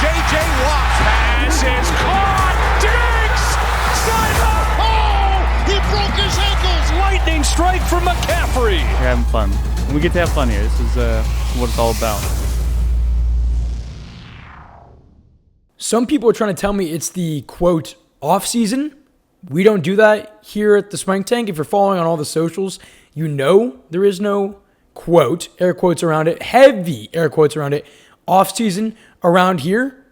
J.J. Watt. Pass is caught. Diggs! Side he broke his ankles. Lightning strike from McCaffrey. We're having fun. We get to have fun here. This is what it's all about. Some people are trying to tell me it's the, quote, off-season. We don't do that here at the Swank Tank. If you're following on all the socials, you know there is no, quote, air quotes around it, heavy air quotes around it, off-season around here.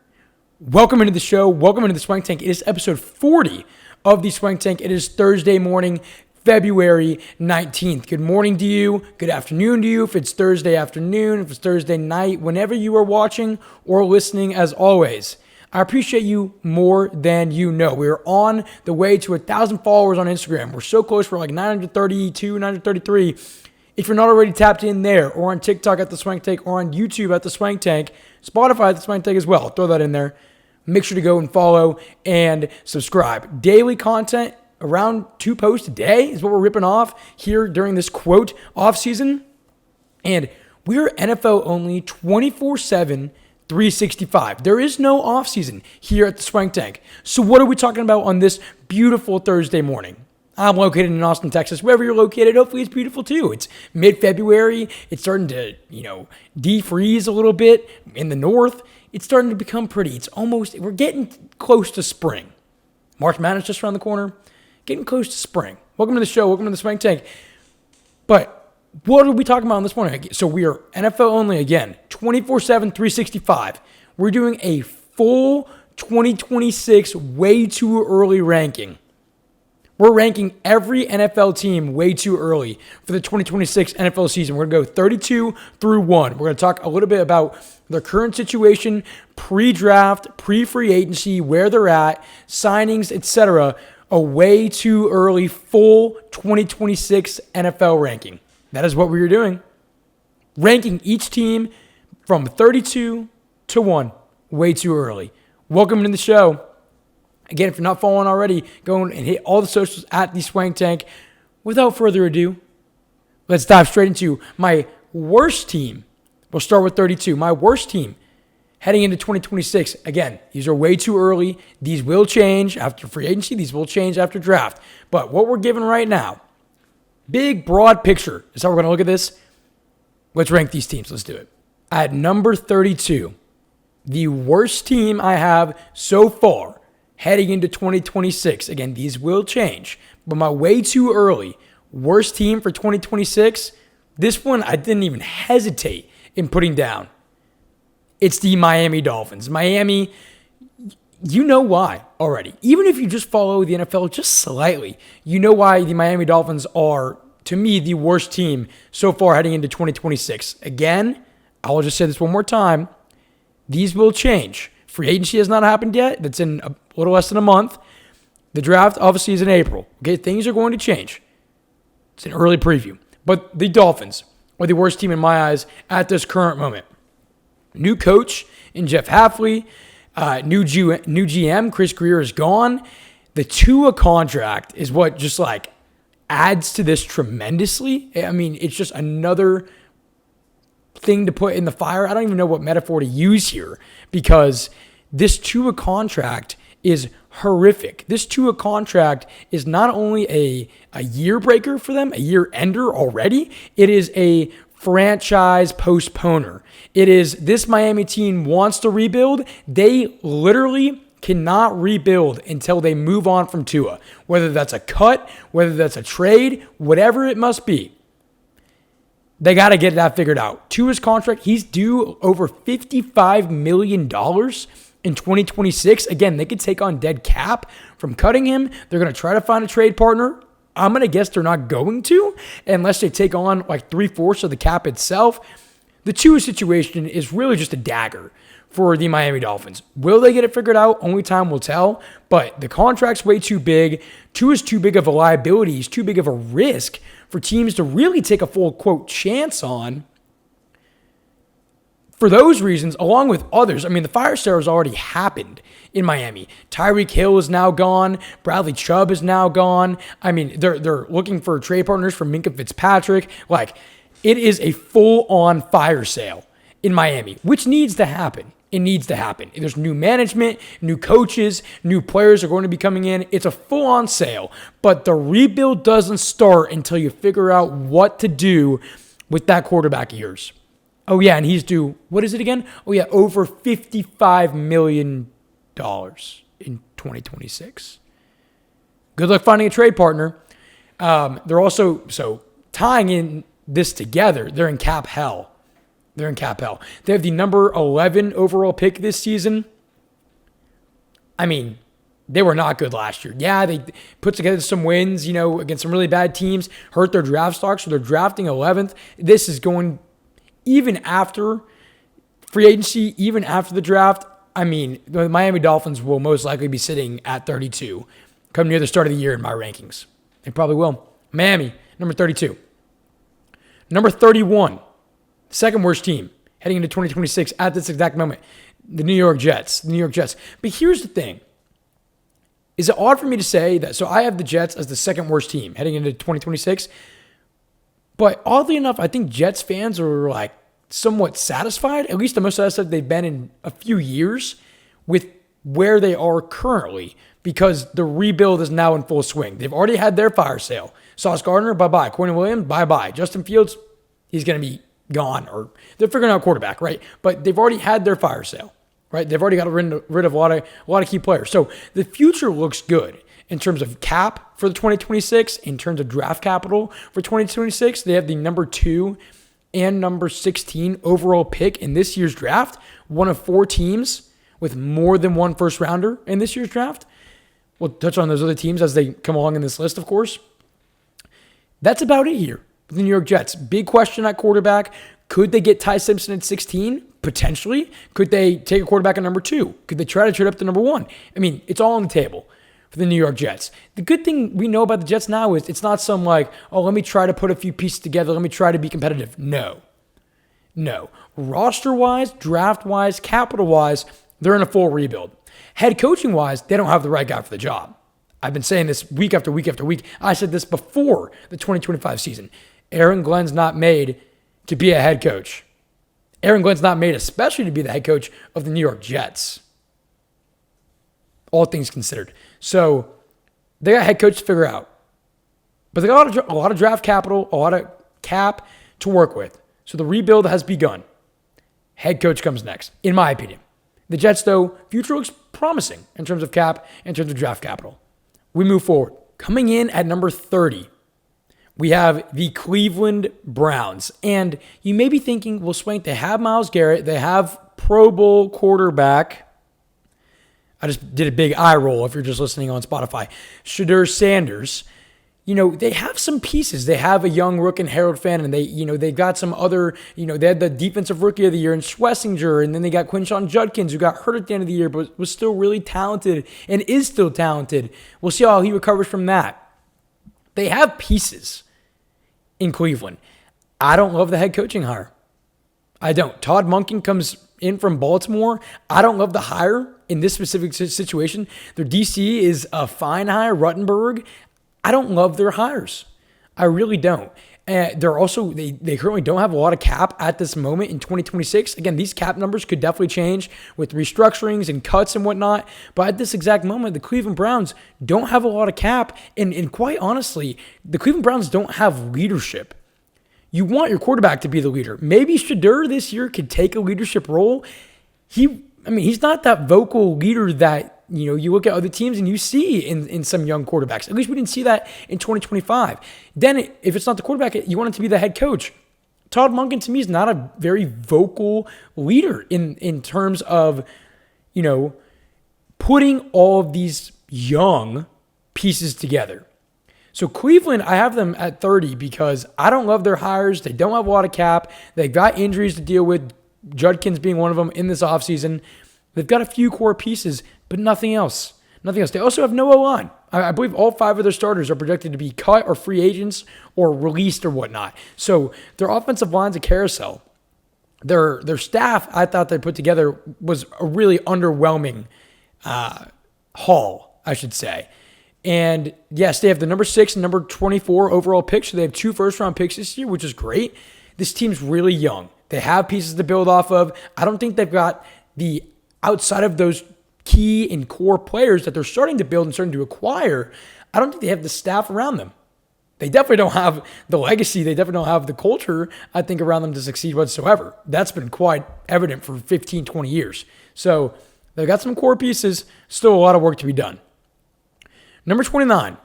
Welcome into the show. Welcome into the Swank Tank. It is episode 40 of the Swank Tank. It is Thursday morning, February 19th. Good morning to you. Good afternoon to you if it's Thursday afternoon, if it's Thursday night, whenever you are watching or listening, as always. I appreciate you more than you know. We are on the way to 1,000 followers on Instagram. We're so close. We're like 932, 933. If you're not already tapped in there, or on TikTok at the Swank Tank, or on YouTube at the Swank Tank, Spotify at the Swank Tank as well, throw that in there. Make sure to go and follow and subscribe. Daily content, around 2 posts a day is what we're ripping off here during this, quote, off season. And we're NFL only 24/7, 365. There is no off season here at the Swank Tank. So what are we talking about on this beautiful Thursday morning? I'm located in Austin, Texas. Wherever you're located, hopefully it's beautiful too. It's mid-February. It's starting to, defreeze a little bit in the north. It's starting to become pretty. We're getting close to spring. March Madness just around the corner. Getting close to spring. Welcome to the show. Welcome to the Swank Tank. But what are we talking about this morning? So we are NFL only again, 24/7, 365. We're doing a full 2026 way too early ranking. We're ranking every NFL team way too early for the 2026 NFL season. We're going to go 32 through 1. We're going to talk a little bit about their current situation, pre-draft, pre-free agency, where they're at, signings, etc. A way too early full 2026 NFL ranking. That is what we are doing. Ranking each team from 32 to 1. Way too early. Welcome to the show. Again, if you're not following already, go and hit all the socials at the Swank Tank. Without further ado, let's dive straight into my worst team. We'll start with 32. My worst team heading into 2026. Again, these are way too early. These will change after free agency. These will change after draft. But what we're given right now, big, broad picture is how we're going to look at this. Let's rank these teams. Let's do it. At number 32, the worst team I have so far heading into 2026. Again, these will change. But my way too early worst team for 2026, this one I didn't even hesitate in putting down. It's the Miami Dolphins. Miami, you know why already. Even if you just follow the NFL just slightly, you know why the Miami Dolphins are, to me, the worst team so far heading into 2026. Again, I will just say this one more time. These will change. Free agency has not happened yet. That's in a little less than a month. The draft obviously is in April. Okay, things are going to change. It's an early preview. But the Dolphins are the worst team in my eyes at this current moment. New coach in Jeff Hafley. New GM, Chris Greer, is gone. The Tua contract is what just adds to this tremendously. I mean, it's just another thing to put in the fire. I don't even know what metaphor to use here because this Tua contract is horrific. This Tua contract is not only a year breaker for them, a year ender already, it is a franchise postponer. It is this Miami team wants to rebuild. They literally cannot rebuild until they move on from Tua, whether that's a cut, whether that's a trade, whatever it must be. They got to get that figured out. Tua's contract, he's due over $55 million in 2026. Again, they could take on dead cap from cutting him. They're going to try to find a trade partner. I'm going to guess they're not going to unless they take on 3/4 of the cap itself. The Tua situation is really just a dagger for the Miami Dolphins. Will they get it figured out? Only time will tell. But the contract's way too big. Tua's too big of a liability. He's too big of a risk for teams to really take a full, quote, chance on. For those reasons, along with others, I mean, the fire sale has already happened in Miami. Tyreek Hill is now gone. Bradley Chubb is now gone. I mean, they're looking for trade partners for Minkah Fitzpatrick. It is a full-on fire sale in Miami, which needs to happen. It needs to happen. There's new management, new coaches, new players are going to be coming in. It's a full-on sale. But the rebuild doesn't start until you figure out what to do with that quarterback of yours. Oh, yeah, and he's due, what is it again? Oh, yeah, over $55 million in 2026. Good luck finding a trade partner. They're also, so tying in this together, they're in cap hell. They have the number 11 overall pick this season. I mean, they were not good last year. Yeah, they put together some wins, against some really bad teams, hurt their draft stock, so they're drafting 11th. This is going, even after free agency, even after the draft, I mean, the Miami Dolphins will most likely be sitting at 32 come near the start of the year in my rankings. They probably will. Miami, number 32. Number 31. Second worst team heading into 2026 at this exact moment, the New York Jets. But here's the thing. Is it odd for me to say that? So I have the Jets as the second worst team heading into 2026. But oddly enough, I think Jets fans are somewhat satisfied, at least the most satisfied they've been in a few years with where they are currently, because the rebuild is now in full swing. They've already had their fire sale. Sauce Gardner, bye-bye. Quentin Williams, bye-bye. Justin Fields, he's going to be gone, or they're figuring out quarterback, right? But they've already had their fire sale, right? They've already got rid of a lot of key players. So the future looks good in terms of cap for the 2026, in terms of draft capital for 2026. They have the number 2 and number 16 overall pick in this year's draft, one of 4 teams with more than one first rounder in this year's draft. We'll touch on those other teams as they come along in this list, of course. That's about it here. The New York Jets, big question at quarterback. Could they get Ty Simpson at 16? Potentially. Could they take a quarterback at number 2? Could they try to trade up to number 1? I mean, it's all on the table for the New York Jets. The good thing we know about the Jets now is it's not some let me try to put a few pieces together. Let me try to be competitive. No. Roster-wise, draft-wise, capital-wise, they're in a full rebuild. Head coaching-wise, they don't have the right guy for the job. I've been saying this week after week after week. I said this before the 2025 season. Aaron Glenn's not made to be a head coach. Aaron Glenn's not made especially to be the head coach of the New York Jets. All things considered. So they got a head coach to figure out. But they got a lot of draft capital, a lot of cap to work with. So the rebuild has begun. Head coach comes next, in my opinion. The Jets, though, future looks promising in terms of cap, in terms of draft capital. We move forward. Coming in at number 30, we have the Cleveland Browns. And you may be thinking, well, Swank, they have Myles Garrett. They have Pro Bowl quarterback. I just did a big eye roll if you're just listening on Spotify. Shedeur Sanders. They have some pieces. They have a young rook in Harold Fannin. They got some other, they had the defensive rookie of the year in Schlesinger. And then they got Quinshon Judkins, who got hurt at the end of the year, but was still really talented and is still talented. We'll see how he recovers from that. They have pieces in Cleveland. I don't love the head coaching hire. I don't. Todd Monken comes in from Baltimore. I don't love the hire in this specific situation. Their DC is a fine hire, Ruttenberg. I don't love their hires. I really don't. And they're also, they currently don't have a lot of cap at this moment in 2026. Again, these cap numbers could definitely change with restructurings and cuts and whatnot. But at this exact moment, the Cleveland Browns don't have a lot of cap. And quite honestly, the Cleveland Browns don't have leadership. You want your quarterback to be the leader. Maybe Shedeur this year could take a leadership role. He's not that vocal leader that, you look at other teams and you see in some young quarterbacks. At least we didn't see that in 2025. Then if it's not the quarterback, you want it to be the head coach. Todd Monken, to me, is not a very vocal leader in terms of, putting all of these young pieces together. So Cleveland, I have them at 30 because I don't love their hires. They don't have a lot of cap. They've got injuries to deal with, Judkins being one of them in this offseason. They've got a few core pieces, but nothing else. They also have no O-line. I believe all 5 of their starters are projected to be cut or free agents or released or whatnot. So their offensive line's a carousel. Their staff, I thought they put together, was a really underwhelming haul, I should say. And yes, they have the number 6 and number 24 overall picks. So they have 2 first-round picks this year, which is great. This team's really young. They have pieces to build off of. I don't think they've got the outside of those key and core players that they're starting to build and starting to acquire, I don't think they have the staff around them. They definitely don't have the legacy. They definitely don't have the culture, I think, around them to succeed whatsoever. That's been quite evident for 15, 20 years. So they've got some core pieces, still a lot of work to be done. Number 29.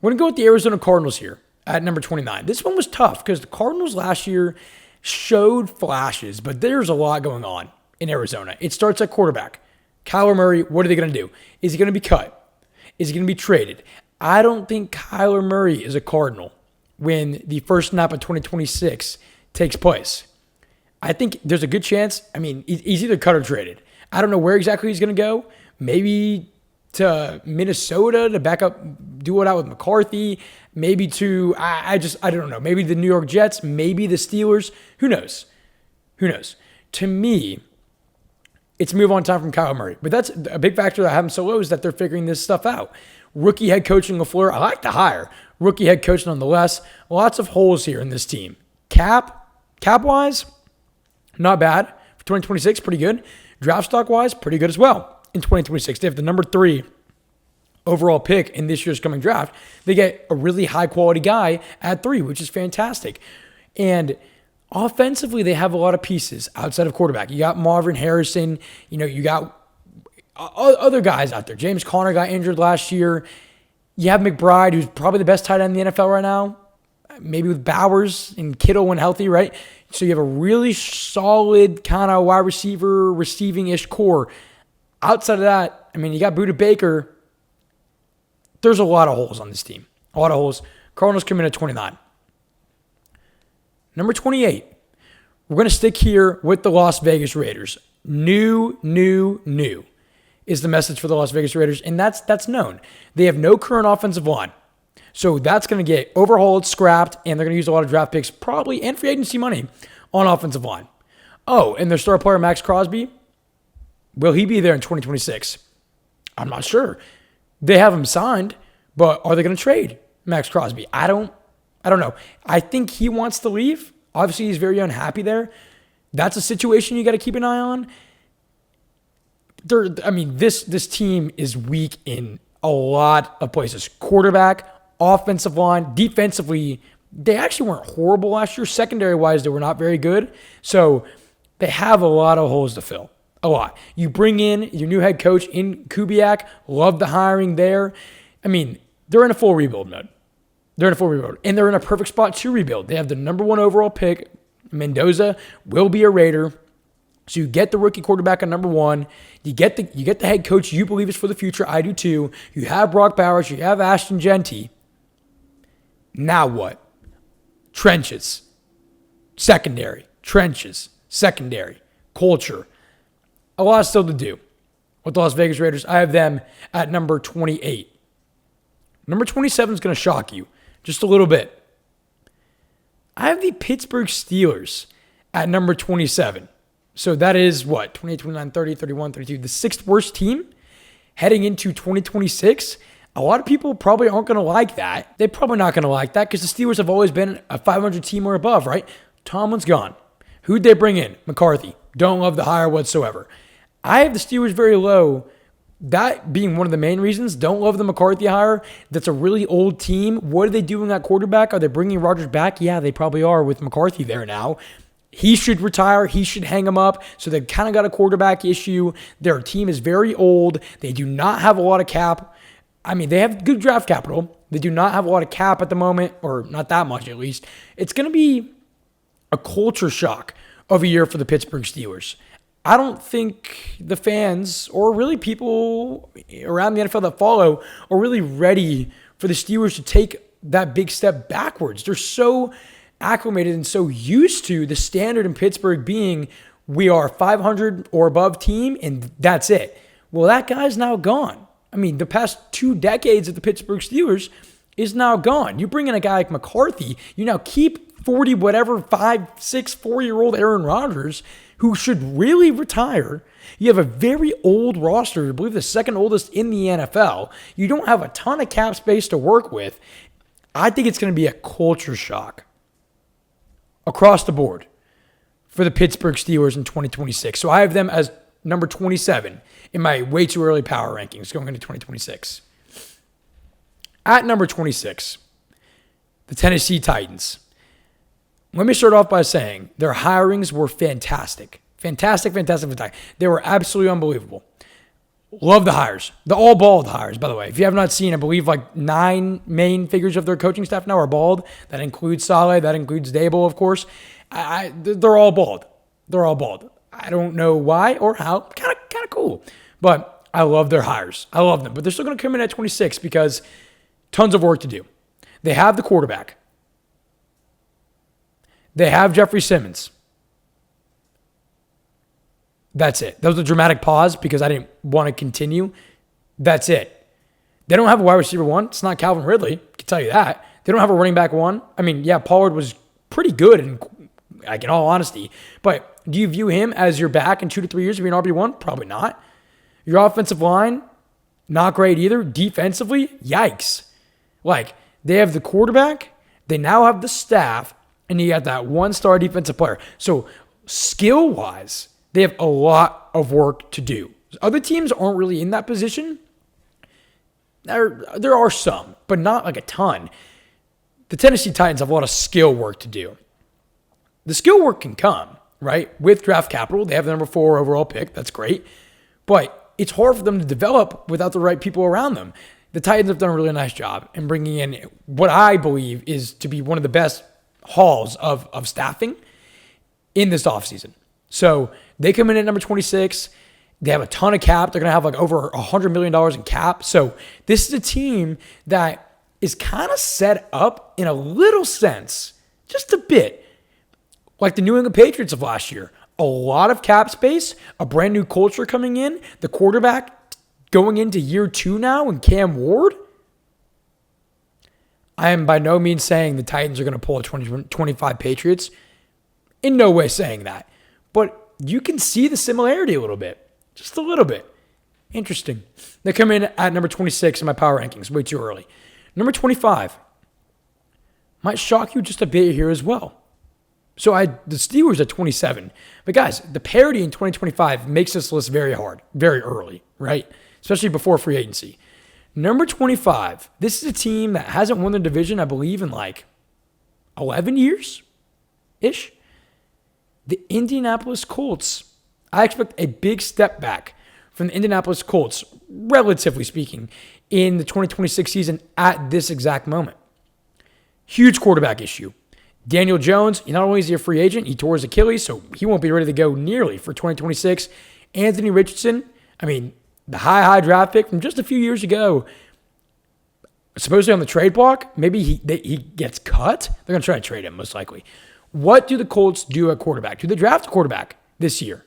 We're going to go with the Arizona Cardinals here at number 29. This one was tough because the Cardinals last year showed flashes, but there's a lot going on in Arizona. It starts at quarterback. Kyler Murray, what are they going to do? Is he going to be cut? Is he going to be traded? I don't think Kyler Murray is a Cardinal when the first snap of 2026 takes place. I think there's a good chance. I mean, he's either cut or traded. I don't know where exactly he's going to go. Maybe to Minnesota to back up, do it out with McCarthy. Maybe to, I don't know. Maybe the New York Jets. Maybe the Steelers. Who knows? Who knows? To me, it's move on time from Kyler Murray. But that's a big factor that I have him so low is that they're figuring this stuff out. Rookie head coaching LaFleur, I like the hire. Rookie head coach nonetheless. Lots of holes here in this team. Cap-wise, not bad. For 2026, pretty good. Draft stock-wise, pretty good as well. In 2026, they have the number 3 overall pick in this year's coming draft. They get a really high-quality guy at 3, which is fantastic. And offensively, they have a lot of pieces outside of quarterback. You got Marvin Harrison. You got other guys out there. James Conner got injured last year. You have McBride, who's probably the best tight end in the NFL right now. Maybe with Bowers and Kittle when healthy, right? So you have a really solid kind of wide receiver, receiving-ish core. Outside of that, I mean, you got Budda Baker. There's a lot of holes on this team. A lot of holes. Cardinals come in at 29. Number 28. We're going to stick here with the Las Vegas Raiders. New is the message for the Las Vegas Raiders, and that's known. They have no current offensive line. So that's going to get overhauled, scrapped, and they're going to use a lot of draft picks probably and free agency money on offensive line. Oh, and their star player, Max Crosby, will he be there in 2026? I'm not sure. They have him signed, but are they going to trade Max Crosby? I don't know. I think he wants to leave. Obviously, he's very unhappy there. That's a situation you got to keep an eye on. This team is weak in a lot of places. Quarterback, offensive line, defensively, they actually weren't horrible last year. Secondary-wise, they were not very good. So they have a lot of holes to fill. A lot. You bring in your new head coach in Kubiak. Love the hiring there. I mean, they're in a full rebuild mode. And they're in a perfect spot to rebuild. They have the number 1 overall pick. Mendoza will be a Raider. So you get the rookie quarterback at number 1. You get the head coach you believe is for the future. I do too. You have Brock Bowers. You have Ashton Genty. Now what? Trenches. Secondary. Culture. A lot still to do with the Las Vegas Raiders. I have them at number 28. Number 27 is going to shock you just a little bit. I have the Pittsburgh Steelers at number 27. So that is what? 28, 29, 30, 31, 32. The 6th worst team heading into 2026. A lot of people probably aren't going to like that. They're probably not going to like that because the Steelers have always been a 500 team or above, right? Tomlin's gone. Who'd they bring in? McCarthy. Don't love the hire whatsoever. I have the Steelers very low. That being one of the main reasons. Don't love the McCarthy hire. That's a really old team. What are they doing at quarterback? Are they bringing Rodgers back? Yeah, they probably are with McCarthy there now. He should retire. He should hang him up. So they've kind of got a quarterback issue. Their team is very old. They do not have a lot of cap. I mean, they have good draft capital. They do not have a lot of cap at the moment, or not that much at least. It's going to be a culture shock of a year for the Pittsburgh Steelers. I don't think the fans or really people around the NFL that follow are really ready for the Steelers to take that big step backwards. They're so acclimated and so used to the standard in Pittsburgh being we are a 500 or above team and that's it. Well, that guy's now gone. I mean, the past 2 decades of the Pittsburgh Steelers is now gone. You bring in a guy like McCarthy, you now keep 40 whatever, 5, 6, 4-year-old Aaron Rodgers who should really retire. You have a very old roster, I believe the 2nd oldest in the NFL. You don't have a ton of cap space to work with. I think it's going to be a culture shock across the board for the Pittsburgh Steelers in 2026. So I have them as number 27 in my way too early power rankings going into 2026. At number 26, the Tennessee Titans. Let me start off by saying their hirings were fantastic. Fantastic. They were absolutely unbelievable. Love the hires. The all bald hires, by the way. If you have not seen, I believe like 9 main figures of their coaching staff now are bald. That includes Saleh. That includes Dable, of course. They're all bald. They're all bald. I don't know why or how. Kind of cool. But I love their hires. I love them. But they're still going to come in at 26 because tons of work to do. They have the quarterback. They have Jeffrey Simmons. That's it. That was a dramatic pause because I didn't want to continue. That's it. They don't have a wide receiver 1. It's not Calvin Ridley. I can tell you that. They don't have a running back 1. I mean, yeah, Pollard was pretty good in all honesty. But do you view him as your back in 2 to 3 years to be an RB1? Probably not. Your offensive line, not great either. Defensively, yikes. Like, they have the quarterback. They now have the staff. And you got that 1-star defensive player. So skill-wise, they have a lot of work to do. Other teams aren't really in that position. There are some, but not like a ton. The Tennessee Titans have a lot of skill work to do. The skill work can come, right? With draft capital, they have the number 4 overall pick. That's great. But it's hard for them to develop without the right people around them. The Titans have done a really nice job in bringing in what I believe is to be one of the best hauls of staffing in this offseason. So they come in at number 26. They have a ton of cap. They're going to have like over $100 million in cap. So this is a team that is kind of set up in a little sense, just a bit, like the New England Patriots of last year. A lot of cap space, a brand new culture coming in, the quarterback going into year 2 now and Cam Ward. I am by no means saying the Titans are going to pull a 2025 Patriots. In no way saying that. But you can see the similarity a little bit. Just a little bit. Interesting. They come in at number 26 in my power rankings. Way too early. Number 25. Might shock you just a bit here as well. So the Steelers at 27. But guys, the parity in 2025 makes this list very hard. Very early, right? Especially before free agency. Number 25, this is a team that hasn't won the division, I believe, in like 11 years-ish. The Indianapolis Colts. I expect a big step back from the Indianapolis Colts, relatively speaking, in the 2026 season at this exact moment. Huge quarterback issue. Daniel Jones, not only is he a free agent, he tore his Achilles, so he won't be ready to go nearly for 2026. Anthony Richardson, the high draft pick from just a few years ago, supposedly on the trade block, maybe he gets cut. They're going to try to trade him, most likely. What do the Colts do at quarterback? Do they draft a quarterback this year?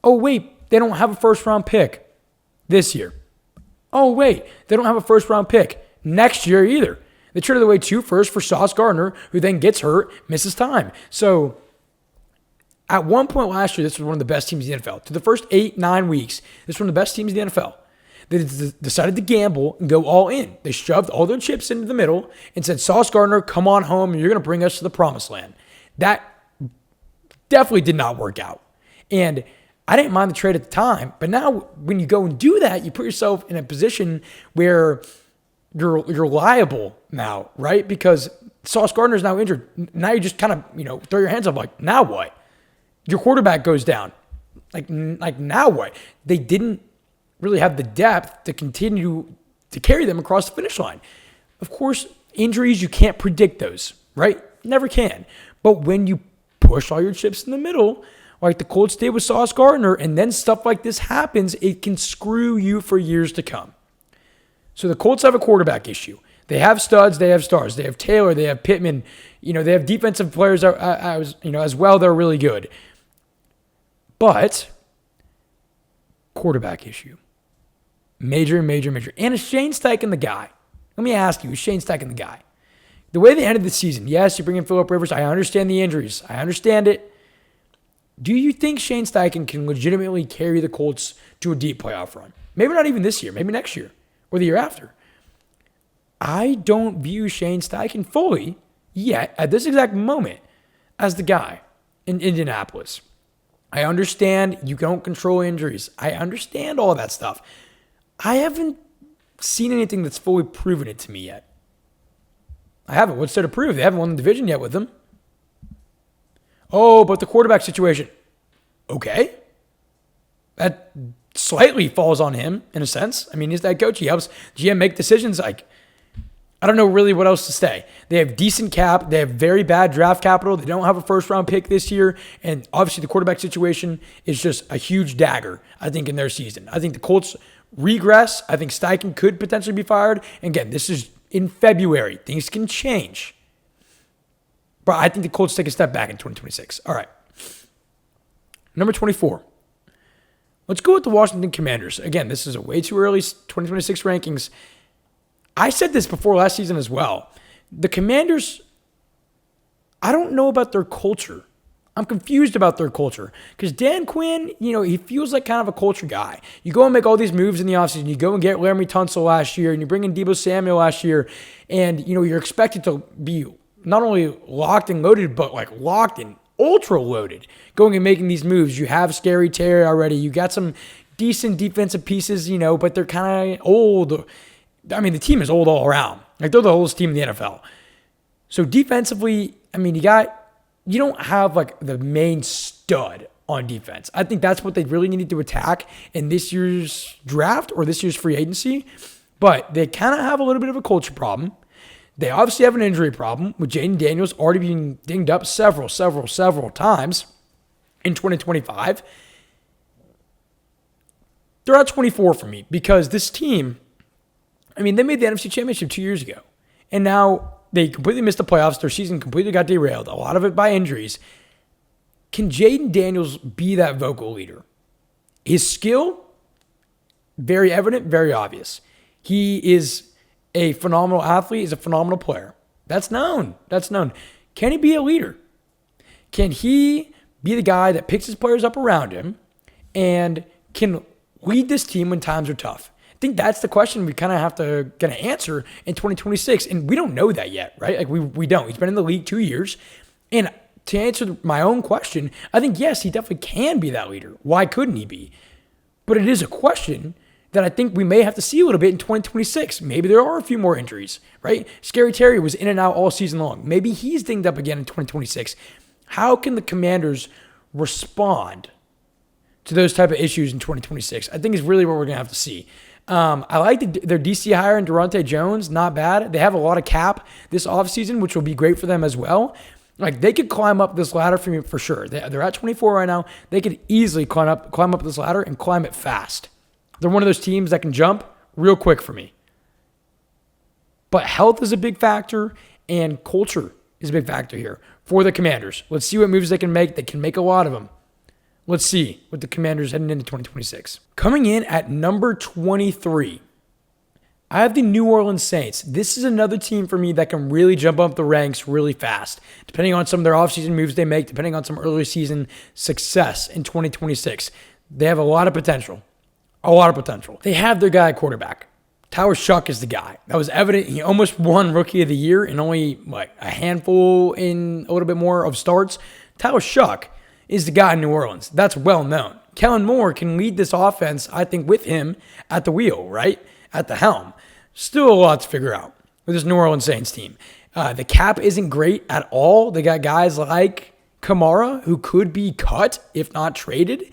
Oh, wait, they don't have a first-round pick this year. Oh, wait, they don't have a first-round pick next year either. They traded away 2 firsts for Sauce Gardner, who then gets hurt, misses time. So at one point last year, this was one of the best teams in the NFL. To the first 8-9 weeks, this was one of the best teams in the NFL. They decided to gamble and go all in. They shoved all their chips into the middle and said, Sauce Gardner, come on home, and you're going to bring us to the promised land. That definitely did not work out. And I didn't mind the trade at the time, but now when you go and do that, you put yourself in a position where you're liable now, right? Because Sauce Gardner is now injured. Now you just kind of, throw your hands up like, now what? Your quarterback goes down. Like now what? They didn't really have the depth to continue to carry them across the finish line. Of course, injuries, you can't predict those, right? Never can. But when you push all your chips in the middle, like the Colts did with Sauce Gardner, and then stuff like this happens, it can screw you for years to come. So the Colts have a quarterback issue. They have studs, they have stars. They have Taylor, they have Pittman. They have defensive players as well. They're really good. But quarterback issue. Major. And is Shane Steichen the guy? Let me ask you, is Shane Steichen the guy? The way they ended the season, yes, you bring in Phillip Rivers. I understand the injuries. I understand it. Do you think Shane Steichen can legitimately carry the Colts to a deep playoff run? Maybe not even this year, maybe next year or the year after. I don't view Shane Steichen fully yet at this exact moment as the guy in Indianapolis. I understand you don't control injuries. I understand all that stuff. I haven't seen anything that's fully proven it to me yet. I haven't. What's there to prove? They haven't won the division yet with them. Oh, but the quarterback situation. Okay. That slightly falls on him in a sense. I mean, he's that coach. He helps GM make decisions. Like, I don't know really what else to say. They have decent cap. They have very bad draft capital. They don't have a first-round pick this year. And obviously the quarterback situation is just a huge dagger, I think, in their season. I think the Colts regress. I think Steichen could potentially be fired. And again, this is in February. Things can change. But I think the Colts take a step back in 2026. All right. Number 24. Let's go with the Washington Commanders. Again, this is a way too early 2026 rankings. I said this before last season as well. The Commanders, I don't know about their culture. I'm confused about their culture because Dan Quinn, he feels like kind of a culture guy. You go and make all these moves in the offseason. You go and get Laramie Tunsil last year, and you bring in Deebo Samuel last year, and you're expected to be not only locked and loaded, but like locked and ultra loaded. Going and making these moves. You have Scary Terry already. You got some decent defensive pieces, but they're kind of old. I mean, the team is old all around. Like, they're the oldest team in the NFL. So defensively, I mean, you don't have like the main stud on defense. I think that's what they really needed to attack in this year's draft or this year's free agency. But they kind of have a little bit of a culture problem. They obviously have an injury problem with Jaden Daniels already being dinged up several times in 2025. They're at 24 for me because this team, I mean, they made the NFC Championship 2 years ago. And now they completely missed the playoffs. Their season completely got derailed, a lot of it by injuries. Can Jaden Daniels be that vocal leader? His skill, very evident, very obvious. He is a phenomenal athlete. He's a phenomenal player. That's known. Can he be a leader? Can he be the guy that picks his players up around him and can lead this team when times are tough? I think that's the question we kind of have to get an answer in 2026. And we don't know that yet, right? Like we don't. He's been in the league 2 years. And to answer my own question, I think, yes, he definitely can be that leader. Why couldn't he be? But it is a question that I think we may have to see a little bit in 2026. Maybe there are a few more injuries, right? Scary Terry was in and out all season long. Maybe he's dinged up again in 2026. How can the Commanders respond to those type of issues in 2026? I think is really what we're going to have to see. I like their DC hire in Durante Jones. Not bad. They have a lot of cap this offseason, which will be great for them as well. Like, they could climb up this ladder for me for sure. They're at 24 right now. They could easily climb up this ladder and climb it fast. They're one of those teams that can jump real quick for me. But health is a big factor, and culture is a big factor here for the Commanders. Let's see what moves they can make. They can make a lot of them. Let's see what the Commanders heading into 2026. Coming in at number 23, I have the New Orleans Saints. This is another team for me that can really jump up the ranks really fast, depending on some of their offseason moves they make, depending on some early season success in 2026. They have a lot of potential. They have their guy at quarterback. Tyler Shuck is the guy. That was evident. He almost won Rookie of the Year in only a handful in a little bit more of starts. Tyler Shuck is the guy in New Orleans. That's well known. Kellen Moore can lead this offense, I think, with him at the wheel, right? At the helm. Still a lot to figure out with this New Orleans Saints team. The cap isn't great at all. They got guys like Kamara who could be cut, if not traded.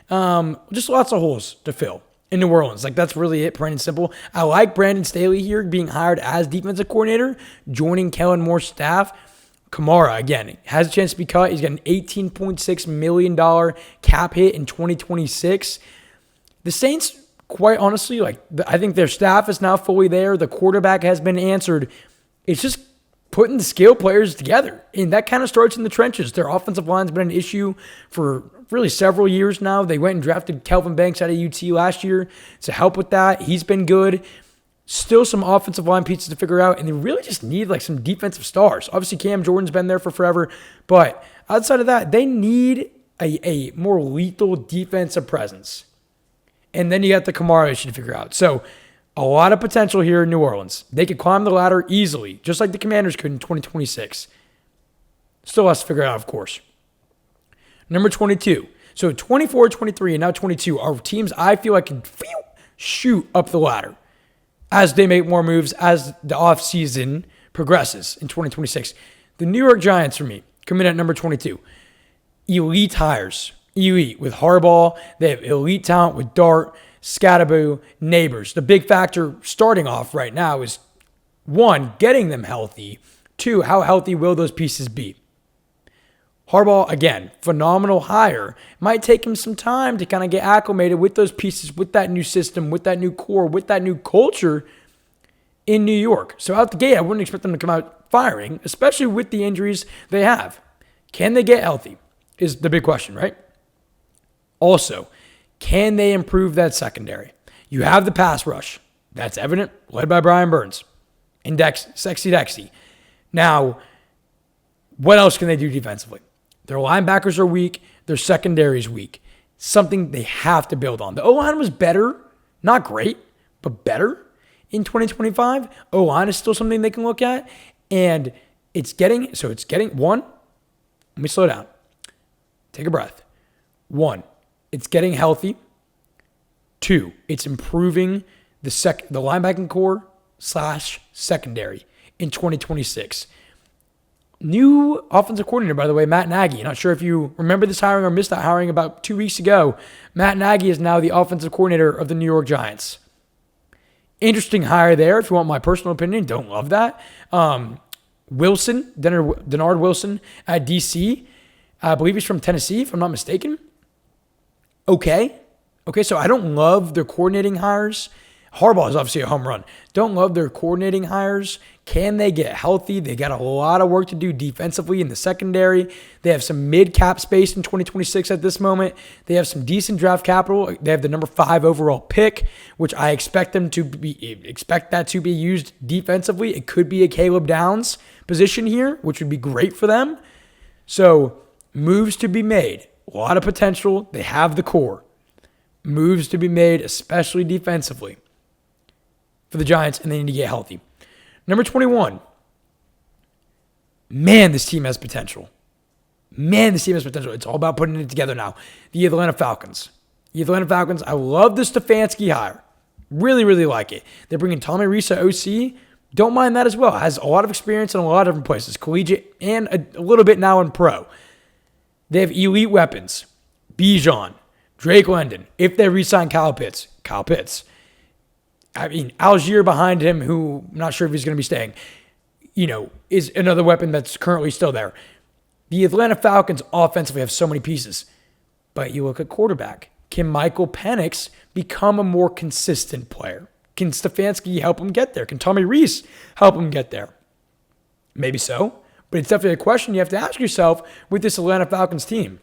Just lots of holes to fill in New Orleans. Like, that's really it, plain and simple. I like Brandon Staley here being hired as defensive coordinator, joining Kellen Moore's staff. Kamara, again, has a chance to be cut. He's got an $18.6 million cap hit in 2026. The Saints, quite honestly, I think their staff is now fully there. The quarterback has been answered. It's just putting the skill players together. And that kind of starts in the trenches. Their offensive line's been an issue for really several years now. They went and drafted Kelvin Banks out of UT last year to help with that. He's been good. Still some offensive line pieces to figure out, and they really just need some defensive stars. Obviously, Cam Jordan's been there for forever, but outside of that, they need a more lethal defensive presence. And then you got the Kamara issue to figure out. So a lot of potential here in New Orleans. They could climb the ladder easily, just like the Commanders could in 2026. Still has to figure out, of course. Number 22. So 24, 23, and now 22 are teams I feel like can shoot up the ladder as they make more moves as the offseason progresses in 2026. The New York Giants, for me, come in at number 22. Elite hires. Elite with Harbaugh. They have elite talent with Dart, Scatterbo, Neighbors. The big factor starting off right now is, one, getting them healthy. Two, how healthy will those pieces be? Harbaugh, again, phenomenal hire. Might take him some time to kind of get acclimated with those pieces, with that new system, with that new core, with that new culture in New York. So out the gate, I wouldn't expect them to come out firing, especially with the injuries they have. Can they get healthy is the big question, right? Also, can they improve that secondary? You have the pass rush. That's evident, led by Brian Burns. Index, Sexy Dexy. Now, what else can they do defensively? Their linebackers are weak. Their secondary is weak. Something they have to build on. The O-line was better. Not great, but better in 2025. O-line is still something they can look at. And it's getting, one, let me slow down. Take a breath. One, it's getting healthy. Two, it's improving the linebacking core / secondary in 2026. New offensive coordinator, by the way, Matt Nagy. Not sure if you remember this hiring or missed that hiring about 2 weeks ago. Matt Nagy is now the offensive coordinator of the New York Giants. Interesting hire there, if you want my personal opinion. Don't love that. Wilson, Denard Wilson at DC. I believe he's from Tennessee, if I'm not mistaken. Okay, so I don't love their coordinating hires. Harbaugh is obviously a home run. Don't love their coordinating hires. Can they get healthy? They got a lot of work to do defensively in the secondary. They have some mid-cap space in 2026 at this moment. They have some decent draft capital. They have the number 5 overall pick, which I expect that to be used defensively. It could be a Caleb Downs position here, which would be great for them. So moves to be made. A lot of potential. They have the core. Moves to be made, especially defensively, for the Giants, and they need to get healthy. Number 21. Man, this team has potential. It's all about putting it together now. The Atlanta Falcons. I love the Stefanski hire. Really, really like it. They're bringing Tommy Rees at OC. Don't mind that as well. Has a lot of experience in a lot of different places. Collegiate and a little bit now in pro. They have elite weapons. Bijan, Drake London. If they re-sign Kyle Pitts. I mean, Algier behind him, who I'm not sure if he's going to be staying, is another weapon that's currently still there. The Atlanta Falcons offensively have so many pieces. But you look at quarterback. Can Michael Penix become a more consistent player? Can Stefanski help him get there? Can Tommy Rees help him get there? Maybe so. But it's definitely a question you have to ask yourself with this Atlanta Falcons team.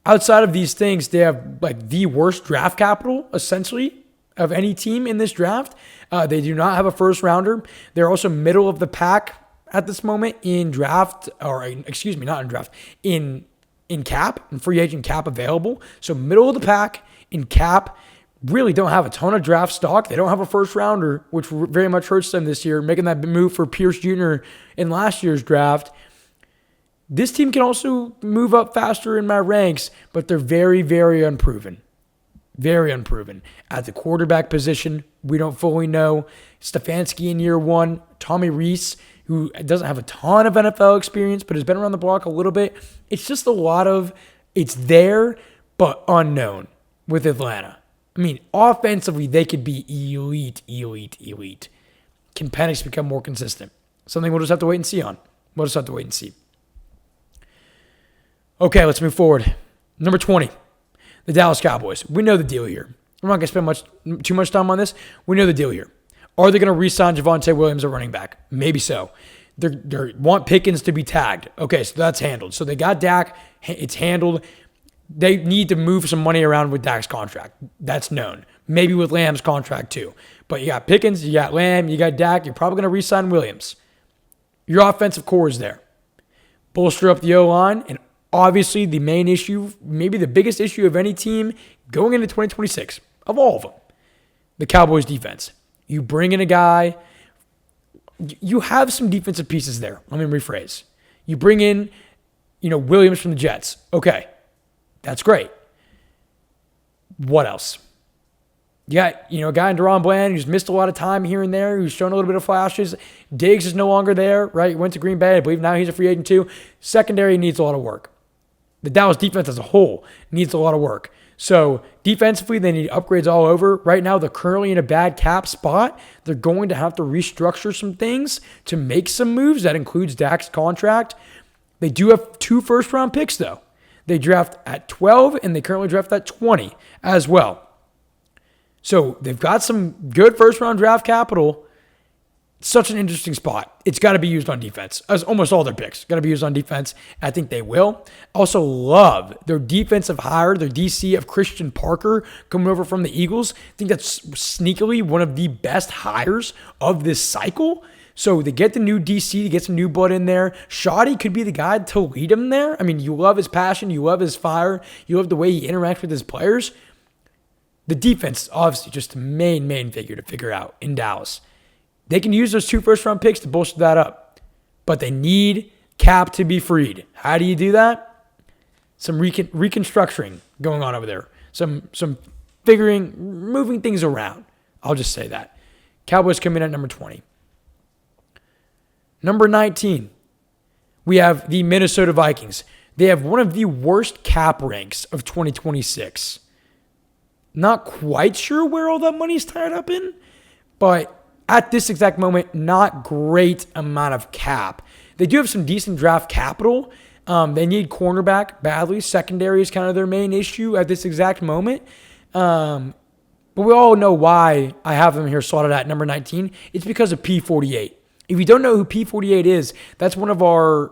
Outside of these things, they have like the worst draft capital, essentially, of any team in this draft. They do not have a first rounder. They're also middle of the pack at this moment in draft, in cap, and free agent cap available. So middle of the pack in cap, really don't have a ton of draft stock. They don't have a first rounder, which very much hurts them this year, making that move for Pierce Jr. in last year's draft. This team can also move up faster in my ranks, but they're very, very unproven. Very unproven. At the quarterback position, we don't fully know. Stefanski in year one. Tommy Rees, who doesn't have a ton of NFL experience, but has been around the block a little bit. It's just a lot of, it's there, but unknown with Atlanta. I mean, offensively, they could be elite. Can Penix become more consistent? Something we'll just have to wait and see on. Okay, let's move forward. Number 20. The Dallas Cowboys. We know the deal here. We're not going to spend too much time on this. We know the deal here. Are they going to re-sign Javonte Williams at running back? Maybe so. They want Pickens to be tagged. Okay, so that's handled. So they got Dak. It's handled. They need to move some money around with Dak's contract. That's known. Maybe with Lamb's contract too. But you got Pickens, you got Lamb, you got Dak. You're probably going to re-sign Williams. Your offensive core is there. Bolster up the O-line, and obviously, the main issue, maybe the biggest issue of any team going into 2026, of all of them, the Cowboys defense. You bring in a guy, you have some defensive pieces there. Let me rephrase. You bring in, Williams from the Jets. Okay, That's great. What else? You got, a guy in Deron Bland who's missed a lot of time here and there, who's shown a little bit of flashes. Diggs is no longer there, right? He went to Green Bay. I believe now he's a free agent too. Secondary needs a lot of work. The Dallas defense as a whole needs a lot of work. So defensively, they need upgrades all over. Right now, they're currently in a bad cap spot. They're going to have to restructure some things to make some moves. That includes Dak's contract. They do have 2 first-round picks, though. They draft at 12, and they currently draft at 20 as well. So they've got some good first-round draft capital. Such an interesting spot. It's got to be used on defense, as almost all their picks. Got to be used on defense. I think they will. Also love their defensive hire, their DC of Christian Parker coming over from the Eagles. I think that's sneakily one of the best hires of this cycle. So they get the new DC, to get some new blood in there. Shoddy could be the guy to lead him there. I mean, you love his passion. You love his fire. You love the way he interacts with his players. The defense is obviously just the main figure to figure out in Dallas. They can use those 2 first-round picks to bolster that up. But they need cap to be freed. How do you do that? Some reconstructing going on over there. Some figuring, moving things around. I'll just say that. Cowboys come in at number 20. Number 19, we have the Minnesota Vikings. They have one of the worst cap ranks of 2026. Not quite sure where all that money's tied up in, but at this exact moment, not great amount of cap. They do have some decent draft capital. They need cornerback badly. Secondary is kind of their main issue at this exact moment. But we all know why I have them here slotted at number 19. It's because of P48. If you don't know who P48 is, that's one of our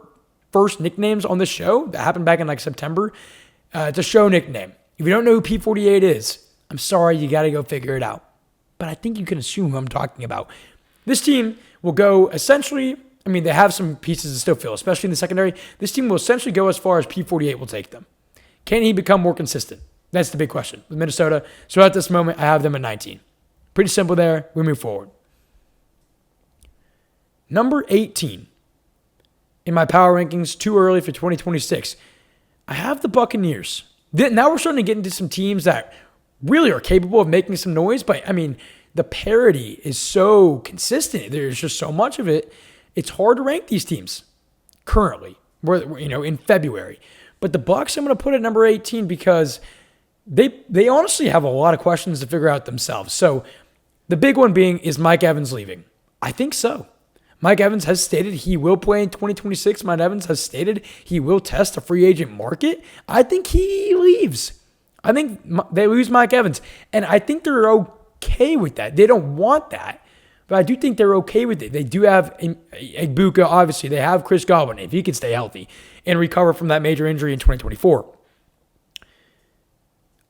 first nicknames on the show that happened back in like September. It's a show nickname. If you don't know who P48 is, I'm sorry, you got to go figure it out. But I think you can assume who I'm talking about. This team will go essentially, they have some pieces to still fill, especially in the secondary. This team will essentially go as far as P48 will take them. Can he become more consistent? That's the big question with Minnesota. So at this moment, I have them at 19. Pretty simple there. We move forward. Number 18 in my power rankings, too early for 2026. I have the Buccaneers. Now we're starting to get into some teams that really are capable of making some noise, but the parity is so consistent. There's just so much of it. It's hard to rank these teams currently, in February. But the Bucs, I'm going to put at number 18 because they honestly have a lot of questions to figure out themselves. So the big one being, is Mike Evans leaving? I think so. Mike Evans has stated he will play in 2026. Mike Evans has stated he will test the free agent market. I think he leaves. I think they lose Mike Evans. And I think they're okay with that. They don't want that. But I do think they're okay with it. They do have Egbuka, obviously. They have Chris Godwin, if he can stay healthy and recover from that major injury in 2024.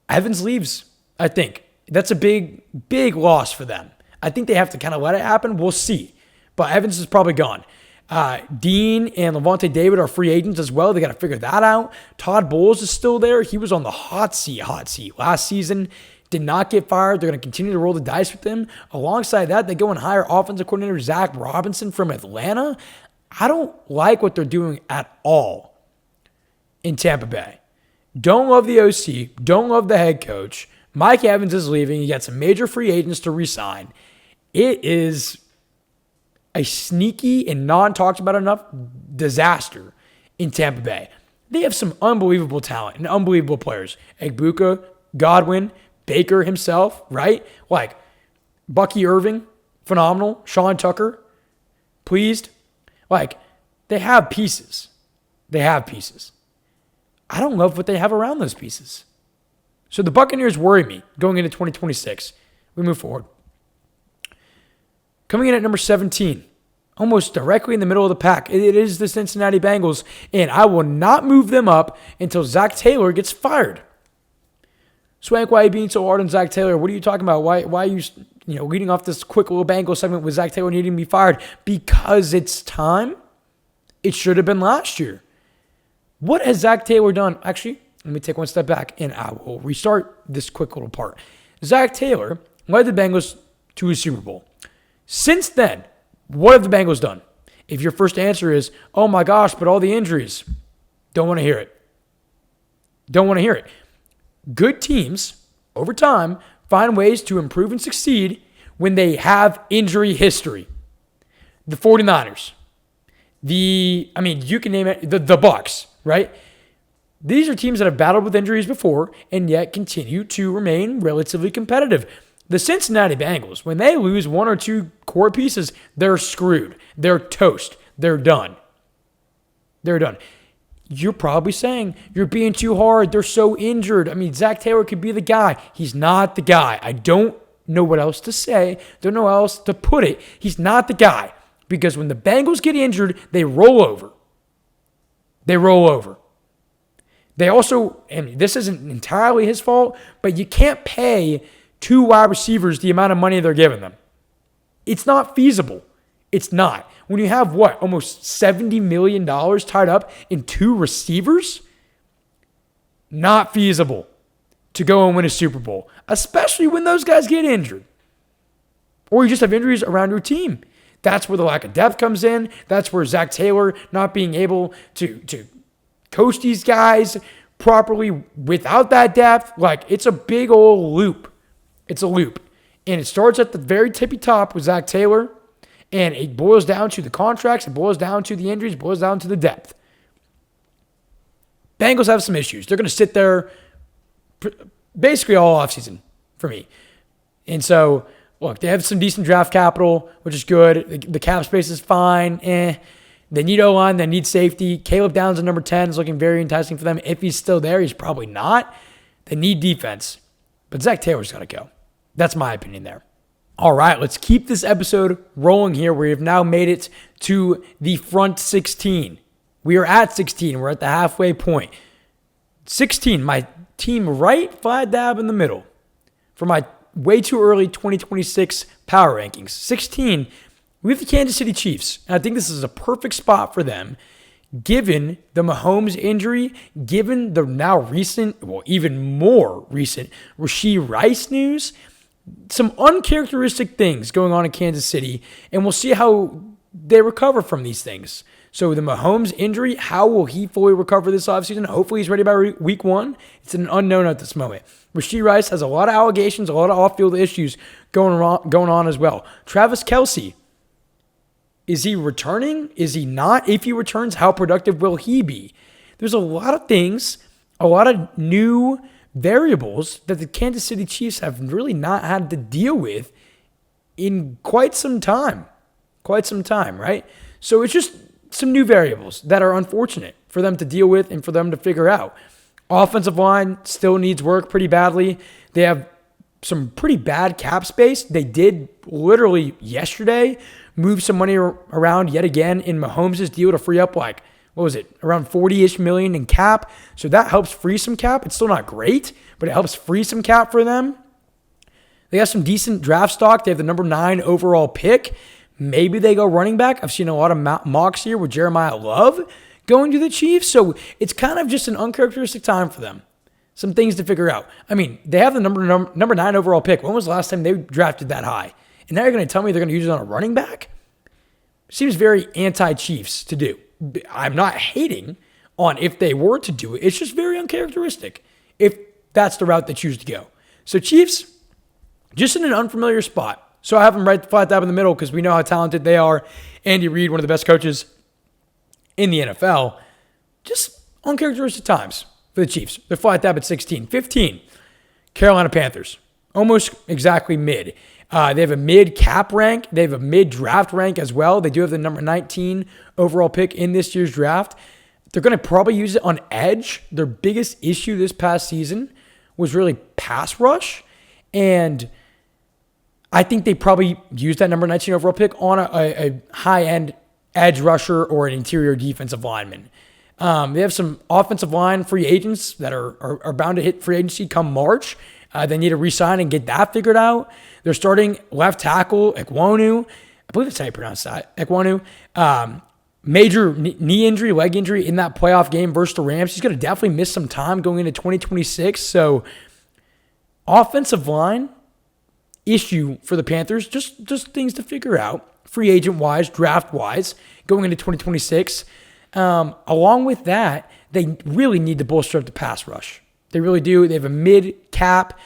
Evans leaves, I think. That's a big loss for them. I think they have to kind of let it happen. We'll see. But Evans is probably gone. Dean and Levante David are free agents as well. They got to figure that out. Todd Bowles is still there. He was on the hot seat last season. Did not get fired. They're going to continue to roll the dice with him. Alongside that, they go and hire offensive coordinator Zach Robinson from Atlanta. I don't like what they're doing at all in Tampa Bay. Don't love the OC. Don't love the head coach. Mike Evans is leaving. You got some major free agents to re-sign. It is a sneaky and non-talked about enough disaster in Tampa Bay. They have some unbelievable talent and unbelievable players. Egbuka, Godwin, Baker himself, right? Like Bucky Irving, phenomenal. Sean Tucker, pleased. Like, they have pieces. I don't love what they have around those pieces. So the Buccaneers worry me going into 2026. We move forward. Coming in at number 17, almost directly in the middle of the pack, it is the Cincinnati Bengals, and I will not move them up until Zach Taylor gets fired. Swank, why are you being so hard on Zach Taylor? What are you talking about? Why are you leading off this quick little Bengals segment with Zach Taylor needing to be fired? Because it's time. It should have been last year. What has Zach Taylor done? Actually, let me take one step back, and I will restart this quick little part. Zach Taylor led the Bengals to a Super Bowl. Since then, what have the Bengals done? If your first answer is, oh my gosh, but all the injuries, don't want to hear it. good teams, over time, find ways to improve and succeed when they have injury history. The 49ers, you can name it, the Bucks, right? These are teams that have battled with injuries before and yet continue to remain relatively competitive. The Cincinnati Bengals, when they lose one or two core pieces, they're screwed. They're toast. They're done. They're done. You're probably saying you're being too hard. They're so injured. Zach Taylor could be the guy. He's not the guy. I don't know what else to say. Don't know how else to put it. He's not the guy. Because when the Bengals get injured, they roll over. They roll over. They also, and this isn't entirely his fault, but you can't pay two wide receivers the amount of money they're giving them. It's not feasible. It's not. When you have, almost $70 million tied up in two receivers? Not feasible to go and win a Super Bowl, especially when those guys get injured. Or you just have injuries around your team. That's where the lack of depth comes in. That's where Zach Taylor not being able to coach these guys properly without that depth. It's a big old loop. It's a loop. And it starts at the very tippy top with Zach Taylor, and it boils down to the contracts, it boils down to the injuries, it boils down to the depth. Bengals have some issues. They're going to sit there basically all offseason for me. And so, look, they have some decent draft capital, which is good. The cap space is fine. They need O-line. They need safety. Caleb Downs at number 10 is looking very enticing for them. If he's still there, he's probably not. They need defense. But Zach Taylor's got to go. That's my opinion there. All right, let's keep this episode rolling here. We have now made it to the front 16. We are at 16. We're at the halfway point. 16, my team right flat dab in the middle for my way too early 2026 power rankings. 16, we have the Kansas City Chiefs. And I think this is a perfect spot for them, given the Mahomes injury, given the now recent, even more recent, Rashee Rice news, some uncharacteristic things going on in Kansas City, and we'll see how they recover from these things. So the Mahomes injury, how will he fully recover this offseason? Hopefully he's ready by week 1. It's an unknown at this moment. Rashee Rice has a lot of allegations, a lot of off-field issues going on as well. Travis Kelce, is he returning? Is he not? If he returns, how productive will he be? There's a lot of things, a lot of new variables that the Kansas City Chiefs have really not had to deal with in quite some time. Right? So it's just some new variables that are unfortunate for them to deal with and for them to figure out. Offensive line still needs work pretty badly. They have some pretty bad cap space. They did literally yesterday move some money around yet again in Mahomes' deal to free up around 40-ish million in cap. So that helps free some cap. It's still not great, but it helps free some cap for them. They have some decent draft stock. They have the number 9 overall pick. Maybe they go running back. I've seen a lot of mocks here with Jeremiah Love going to the Chiefs. So it's kind of just an uncharacteristic time for them. Some things to figure out. They have the number 9 overall pick. When was the last time they drafted that high? And now you're going to tell me they're going to use it on a running back? Seems very anti-Chiefs to do. I'm not hating on if they were to do it. It's just very uncharacteristic if that's the route they choose to go. So Chiefs, just in an unfamiliar spot. So I have them right flat dab in the middle because we know how talented they are. Andy Reid, one of the best coaches in the NFL. Just uncharacteristic times for the Chiefs. They're flat dab at 16. 15, Carolina Panthers. Almost exactly mid. They have a mid-cap rank. They have a mid-draft rank as well. They do have the number 19 overall pick in this year's draft. They're going to probably use it on edge. Their biggest issue this past season was really pass rush. And I think they probably use that number 19 overall pick on a high-end edge rusher or an interior defensive lineman. They have some offensive line free agents that are bound to hit free agency come March. They need to re-sign and get that figured out. They're starting left tackle, Ekwonu. I believe that's how you pronounce that, Ekwonu. Major knee injury, leg injury in that playoff game versus the Rams. He's going to definitely miss some time going into 2026. So offensive line issue for the Panthers, just things to figure out, free agent-wise, draft-wise, going into 2026. Along with that, they really need to bolster up the pass rush. They really do. They have a mid-cap,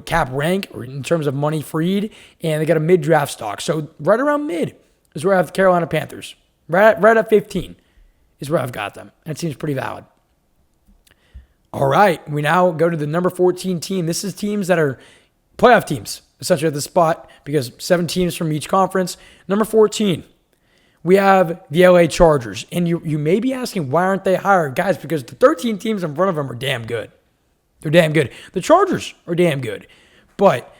cap rank or in terms of money freed, and they got a mid-draft stock. So right around mid is where I have the Carolina Panthers. Right at 15 is where I've got them. That seems pretty valid. All right, we now go to the number 14 team. This is teams that are playoff teams, essentially at the spot, because 7 teams from each conference. Number 14, we have the LA Chargers. And you may be asking, why aren't they higher? Guys, because the 13 teams in front of them are damn good. They're damn good. The Chargers are damn good. But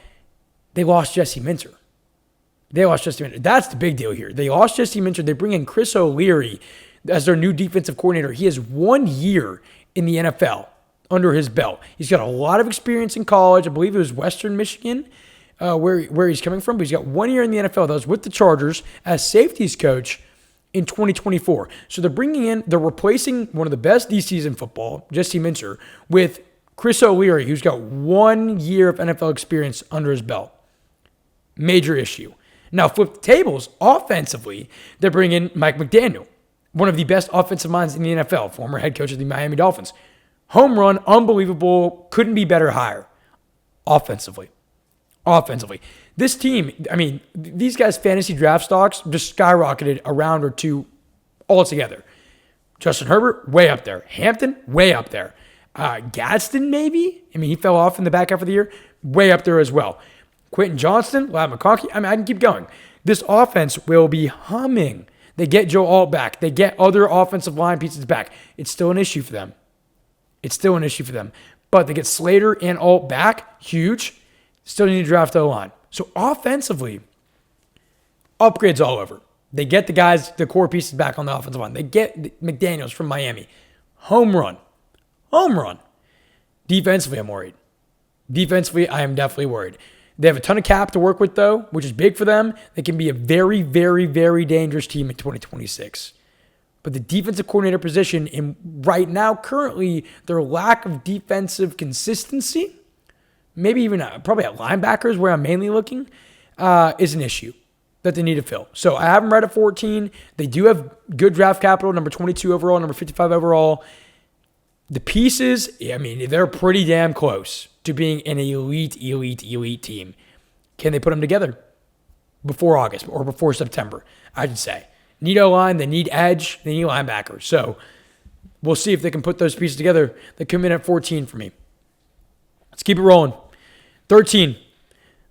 they lost Jesse Minter. That's the big deal here. They lost Jesse Minter. They bring in Chris O'Leary as their new defensive coordinator. He has 1 year in the NFL under his belt. He's got a lot of experience in college. I believe it was Western Michigan, where he's coming from. But he's got 1 year in the NFL. That was with the Chargers as safeties coach in 2024. So they're replacing one of the best DCs in football, Jesse Minter, with Chris O'Leary, who's got 1 year of NFL experience under his belt. Major issue. Now, flip the tables. Offensively, they're bringing Mike McDaniel, one of the best offensive minds in the NFL, former head coach of the Miami Dolphins. Home run, unbelievable, couldn't be better higher. Offensively. This team, these guys' fantasy draft stocks just skyrocketed a round or two altogether. Justin Herbert, way up there. Hampton, way up there. Gadsden, maybe? He fell off in the back half of the year. Way up there as well. Quentin Johnston, Lad McConkey. I can keep going. This offense will be humming. They get Joe Alt back. They get other offensive line pieces back. It's still an issue for them. But they get Slater and Alt back. Huge. Still need to draft O-line. So offensively, upgrades all over. They get the core pieces back on the offensive line. They get McDaniels from Miami. Home run. Defensively, I'm worried. I am definitely worried. They have a ton of cap to work with, though, which is big for them. They can be a very, very, very dangerous team in 2026. But the defensive coordinator position, and right now, currently, their lack of defensive consistency, maybe even probably at linebackers where I'm mainly looking, is an issue that they need to fill. So I have them right at 14. They do have good draft capital, number 22 overall, number 55 overall. The pieces, they're pretty damn close to being an elite team. Can they put them together before August or before September? I should say. Need O-line, they need edge, they need linebackers. So we'll see if they can put those pieces together. They come in at 14 for me. Let's keep it rolling. 13,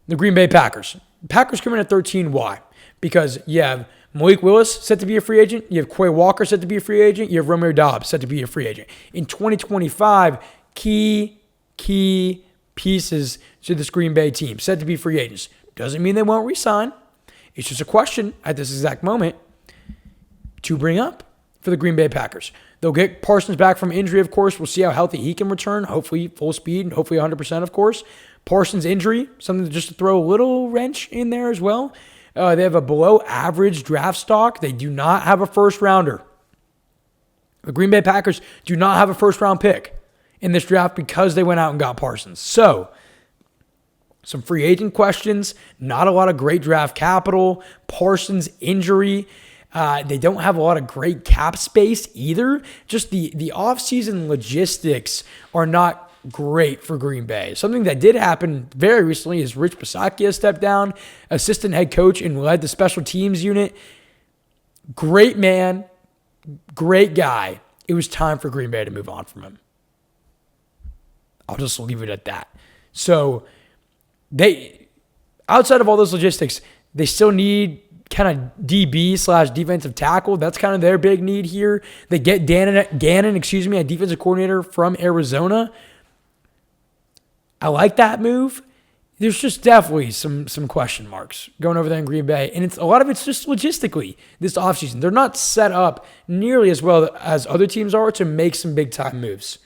the Green Bay Packers. Packers come in at 13. Why? Because you have Malik Willis set to be a free agent. You have Quay Walker set to be a free agent. You have Romeo Doubs set to be a free agent. In 2025, key pieces to this Green Bay team set to be free agents. Doesn't mean they won't re-sign. It's just a question at this exact moment to bring up for the Green Bay Packers. They'll get Parsons back from injury, of course. We'll see how healthy he can return. Hopefully full speed and hopefully 100%, of course. Parsons' injury, something just to throw a little wrench in there as well. They have a below-average draft stock. They do not have a first-rounder. The Green Bay Packers do not have a first-round pick in this draft because they went out and got Parsons. So, some free agent questions, not a lot of great draft capital, Parsons' injury. They don't have a lot of great cap space either. Just the offseason logistics are not great for Green Bay. Something that did happen very recently is Rich Bisaccia stepped down, assistant head coach, and led the special teams unit. Great man, great guy. It was time for Green Bay to move on from him. I'll just leave it at that. So they, outside of all those logistics, they still need kind of DB/defensive tackle. That's kind of their big need here. They get Gannon, a defensive coordinator from Arizona. I like that move. There's just definitely some question marks going over there in Green Bay. And a lot of it's just logistically this offseason. They're not set up nearly as well as other teams are to make some big-time moves.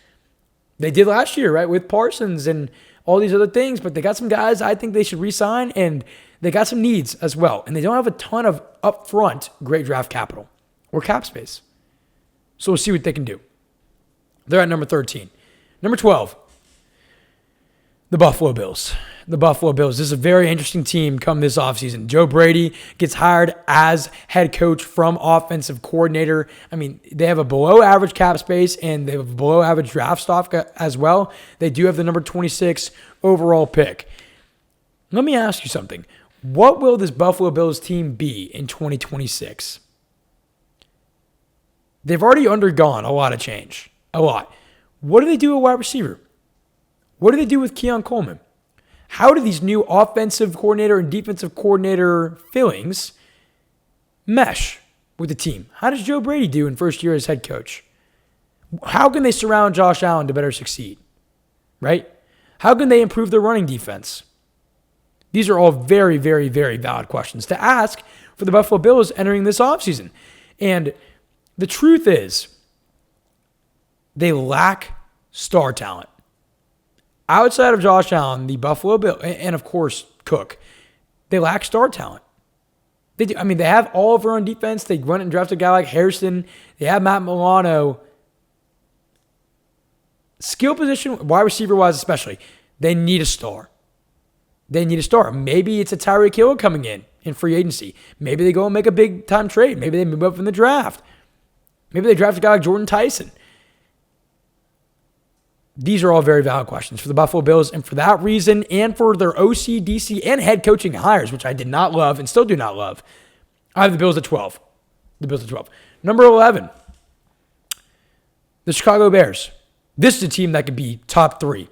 They did last year, right, with Parsons and all these other things, but they got some guys I think they should re-sign, and they got some needs as well. And they don't have a ton of upfront great draft capital or cap space. So we'll see what they can do. They're at number 13. Number 12. The Buffalo Bills. The Buffalo Bills. This is a very interesting team come this offseason. Joe Brady gets hired as head coach from offensive coordinator. I mean, they have a below average cap space and they have a below average draft stock as well. They do have the number 26 overall pick. Let me ask you something. What will this Buffalo Bills team be in 2026? They've already undergone a lot of change. A lot. What do they do at wide receiver? What do they do with Keon Coleman? How do these new offensive coordinator and defensive coordinator fillings mesh with the team? How does Joe Brady do in first year as head coach? How can they surround Josh Allen to better succeed? Right? How can they improve their running defense? These are all very, very, very valid questions to ask for the Buffalo Bills entering this offseason. And the truth is, they lack star talent. Outside of Josh Allen, the Buffalo Bills, and of course Cook, they lack star talent. They do. I mean, they have Oliver on defense. They went and drafted a guy like Harrison. They have Matt Milano. Skill position, wide receiver wise especially, they need a star. They need a star. Maybe it's a Tyreek Hill coming in free agency. Maybe they go and make a big time trade. Maybe they move up in the draft. Maybe they draft a guy like Jordan Tyson. These are all very valid questions for the Buffalo Bills. And for that reason, and for their OC, DC, and head coaching hires, which I did not love and still do not love, I have the Bills at 12. The Bills at 12. Number 11, the Chicago Bears. This is a team that could be top 3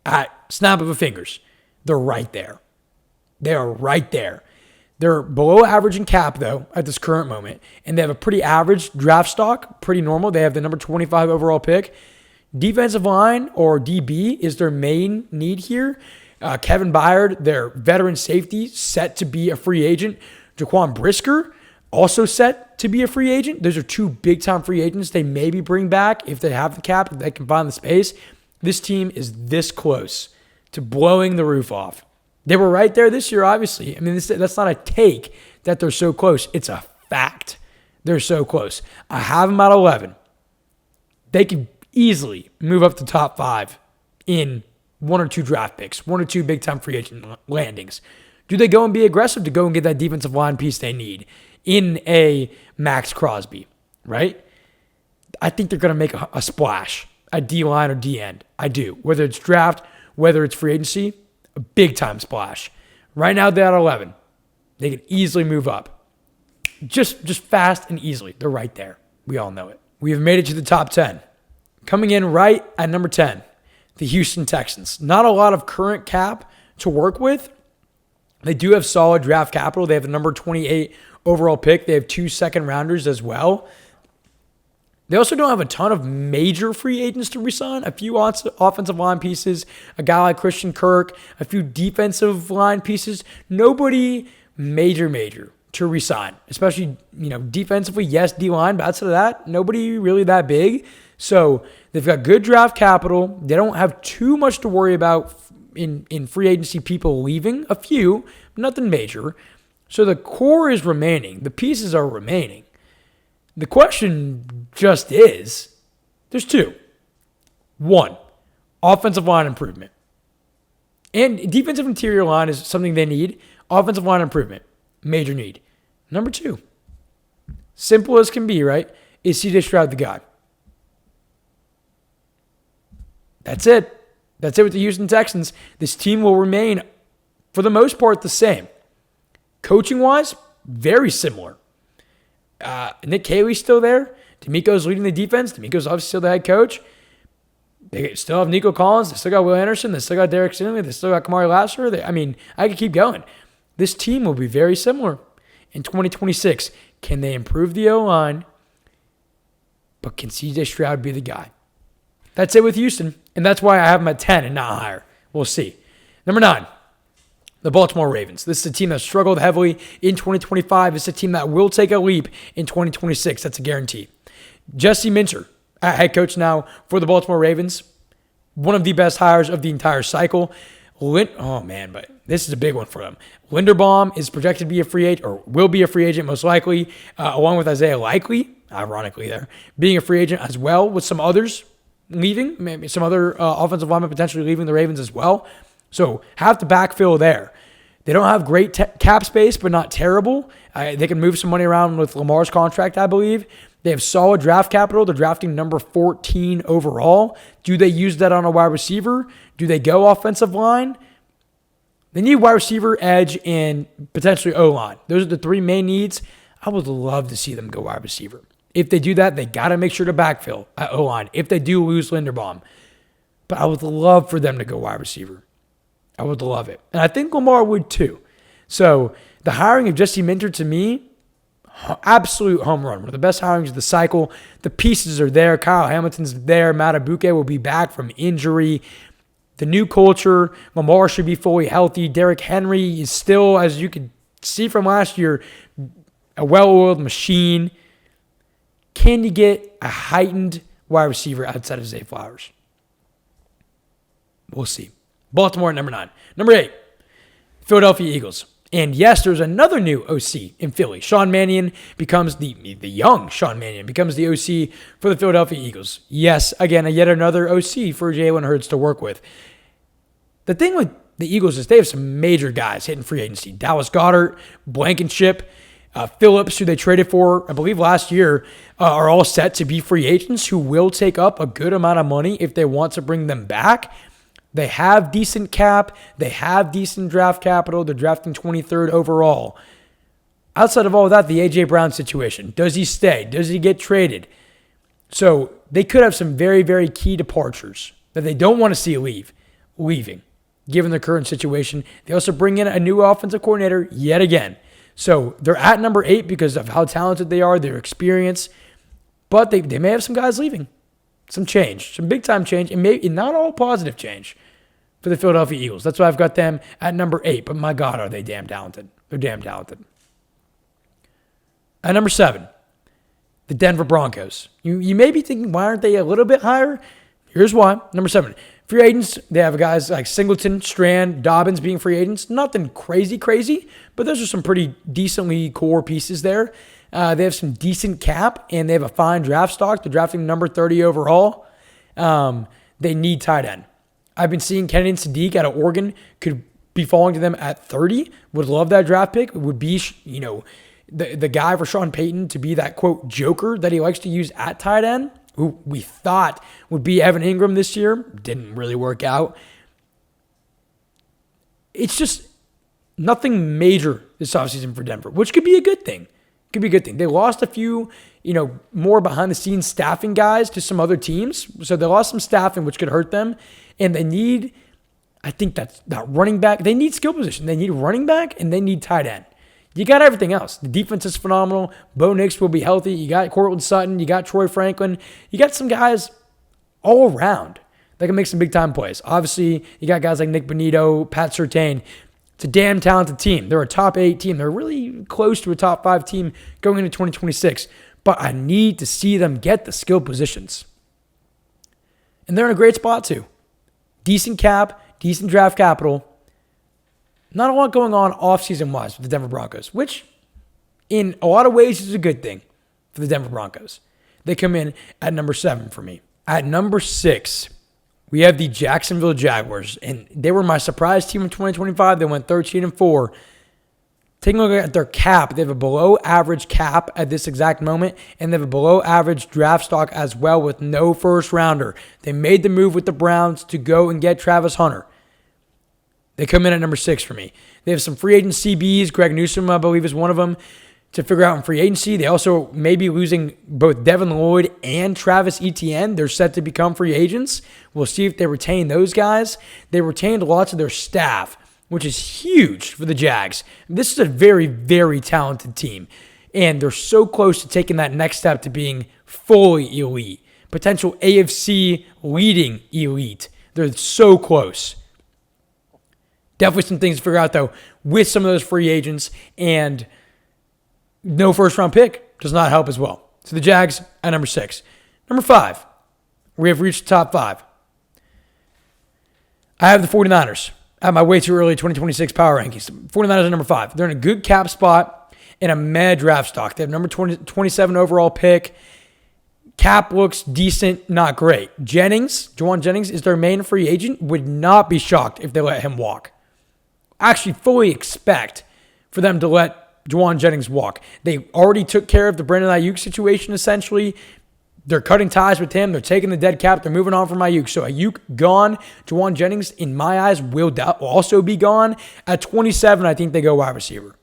at snap of a fingers. They're right there. They are right there. They're below average in cap, though, at this current moment. And they have a pretty average draft stock, pretty normal. They have the number 25 overall pick. Defensive line, or DB, is their main need here. Kevin Byard, their veteran safety, set to be a free agent. Jaquan Brisker, also set to be a free agent. Those are 2 big-time free agents they maybe bring back if they have the cap, if they can find the space. This team is this close to blowing the roof off. They were right there this year, obviously. I mean, that's not a take that they're so close. It's a fact. They're so close. I have them at 11. They could easily move up to top 5 in 1 or 2 draft picks, 1 or 2 big-time free agent landings. Do they go and be aggressive to go and get that defensive line piece they need in a Max Crosby, right? I think they're going to make a splash at D-line or D-end. I do. Whether it's draft, whether it's free agency, a big-time splash. Right now, they're at 11. They can easily move up. Just fast and easily. They're right there. We all know it. We have made it to the top 10. Coming in right at number 10, the Houston Texans. Not a lot of current cap to work with. They do have solid draft capital. They have the number 28 overall pick. They have 2 second-rounders as well. They also don't have a ton of major free agents to re-sign. A few offensive line pieces, a guy like Christian Kirk, a few defensive line pieces. Nobody major to re-sign, especially, defensively. Yes, D-line, but outside of that, nobody really that big. So they've got good draft capital. They don't have too much to worry about in free agency people leaving. A few, but nothing major. So the core is remaining. The pieces are remaining. The question just is, there's 2. 1, offensive line improvement. And defensive interior line is something they need. Offensive line improvement, major need. Number 2, simple as can be, right, is CJ Stroud the guy. That's it. That's it with the Houston Texans. This team will remain, for the most part, the same. Coaching-wise, very similar. Nick Caley's still there. D'Amico's leading the defense. D'Amico's obviously still the head coach. They still have Nico Collins. They still got Will Anderson. They still got Derek Stingley. They still got Kamari Lassiter. I could keep going. This team will be very similar in 2026. Can they improve the O-line? But can CJ Stroud be the guy? That's it with Houston. And that's why I have them at 10 and not higher. We'll see. Number 9. The Baltimore Ravens. This is a team that struggled heavily in 2025. It's a team that will take a leap in 2026. That's a guarantee. Jesse Minter, head coach now for the Baltimore Ravens. One of the best hires of the entire cycle. But this is a big one for them. Linderbaum is projected to be a free agent, or will be a free agent most likely, along with Isaiah Likely, ironically there, being a free agent as well with some others. leaving, maybe some other offensive linemen potentially leaving the Ravens as well. So have to backfill there. They don't have great cap space, but not terrible. They can move some money around with Lamar's contract, I believe. They have solid draft capital. They're drafting number 14 overall. Do they use that on a wide receiver? Do they go offensive line? They need wide receiver, edge, and potentially O-line. Those are the three main needs. I would love to see them go wide receiver. If they do that, they got to make sure to backfill at O-line if they do lose Linderbaum. But I would love for them to go wide receiver. I would love it. And I think Lamar would too. So the hiring of Jesse Minter, to me, absolute home run. One of the best hirings of the cycle. The pieces are there. Kyle Hamilton's there. Matabuke will be back from injury. The new culture. Lamar should be fully healthy. Derrick Henry is still, as you could see from last year, a well-oiled machine. Can you get a heightened wide receiver outside of Zay Flowers? We'll see. Baltimore at number 9. Number 8, Philadelphia Eagles. And yes, there's another new OC in Philly. Sean Mannion becomes the young Sean Mannion becomes the OC for the Philadelphia Eagles. Yes, again, yet another OC for Jalen Hurts to work with. The thing with the Eagles is they have some major guys hitting free agency. Dallas Goedert, Blankenship, Phillips, who they traded for, I believe, last year, are all set to be free agents who will take up a good amount of money if they want to bring them back. They have decent cap. They have decent draft capital. They're drafting 23rd overall. Outside of all of that, the A.J. Brown situation. Does he stay? Does he get traded? So they could have some very, very key departures that they don't want to see leaving, given the current situation. They also bring in a new offensive coordinator yet again. So they're at number 8 because of how talented they are, their experience. But they may have some guys leaving. Some change, some big-time change, and maybe not all positive change for the Philadelphia Eagles. That's why I've got them at number 8. But my God, are they damn talented. They're damn talented. At number 7, the Denver Broncos. You may be thinking, why aren't they a little bit higher? Here's why. Number 7, free agents. They have guys like Singleton, Strand, Dobbins being free agents. Nothing crazy, but those are some pretty decently core pieces there. They have some decent cap, and they have a fine draft stock. They're drafting number 30 overall. They need tight end. I've been seeing Kennedy Sadiq out of Oregon could be falling to them at 30. Would love that draft pick. It would be, the guy for Sean Payton to be that, quote, joker that he likes to use at tight end, who we thought would be Evan Ingram this year. Didn't really work out. It's just nothing major this offseason for Denver, which could be a good thing. Could be a good thing. They lost a few, more behind-the-scenes staffing guys to some other teams. So they lost some staffing, which could hurt them. And they need, I think that's that running back. They need skill position. They need running back, and they need tight end. You got everything else. The defense is phenomenal. Bo Nix will be healthy. You got Cortland Sutton. You got Troy Franklin. You got some guys all around that can make some big-time plays. Obviously, you got guys like Nick Bonito, Pat Surtain. It's a damn talented team. They're a top 8 team. They're really close to a top 5 team going into 2026. But I need to see them get the skill positions. And they're in a great spot too. Decent cap, decent draft capital. Not a lot going on offseason-wise with the Denver Broncos, which in a lot of ways is a good thing for the Denver Broncos. They come in at number 7 for me. At number 6, we have the Jacksonville Jaguars, and they were my surprise team in 2025. They went 13-4. Taking a look at their cap, they have a below-average cap at this exact moment, and they have a below-average draft stock as well with no first-rounder. They made the move with the Browns to go and get Travis Hunter. They come in at number 6 for me. They have some free agent CBs. Greg Newsome, I believe, is one of them to figure out in free agency. They also may be losing both Devin Lloyd and Travis Etienne. They're set to become free agents. We'll see if they retain those guys. They retained lots of their staff, which is huge for the Jags. This is a very, very talented team, and they're so close to taking that next step to being fully elite. Potential AFC leading elite. They're so close. Definitely some things to figure out, though, with some of those free agents, and no first-round pick does not help as well. So the Jags at number 6. Number 5, we have reached the top 5. I have the 49ers at my way too early 2026 power rankings. 49ers at number 5. They're in a good cap spot and a mad draft stock. They have number 27 overall pick. Cap looks decent, not great. Juwan Jennings is their main free agent. Would not be shocked if they let him walk. Actually, fully expect for them to let Juwan Jennings walk. They already took care of the Brandon Ayuk situation, essentially. They're cutting ties with him. They're taking the dead cap. They're moving on from Ayuk. So Ayuk gone. Juwan Jennings, in my eyes, will also be gone. At 27, I think they go wide receiver.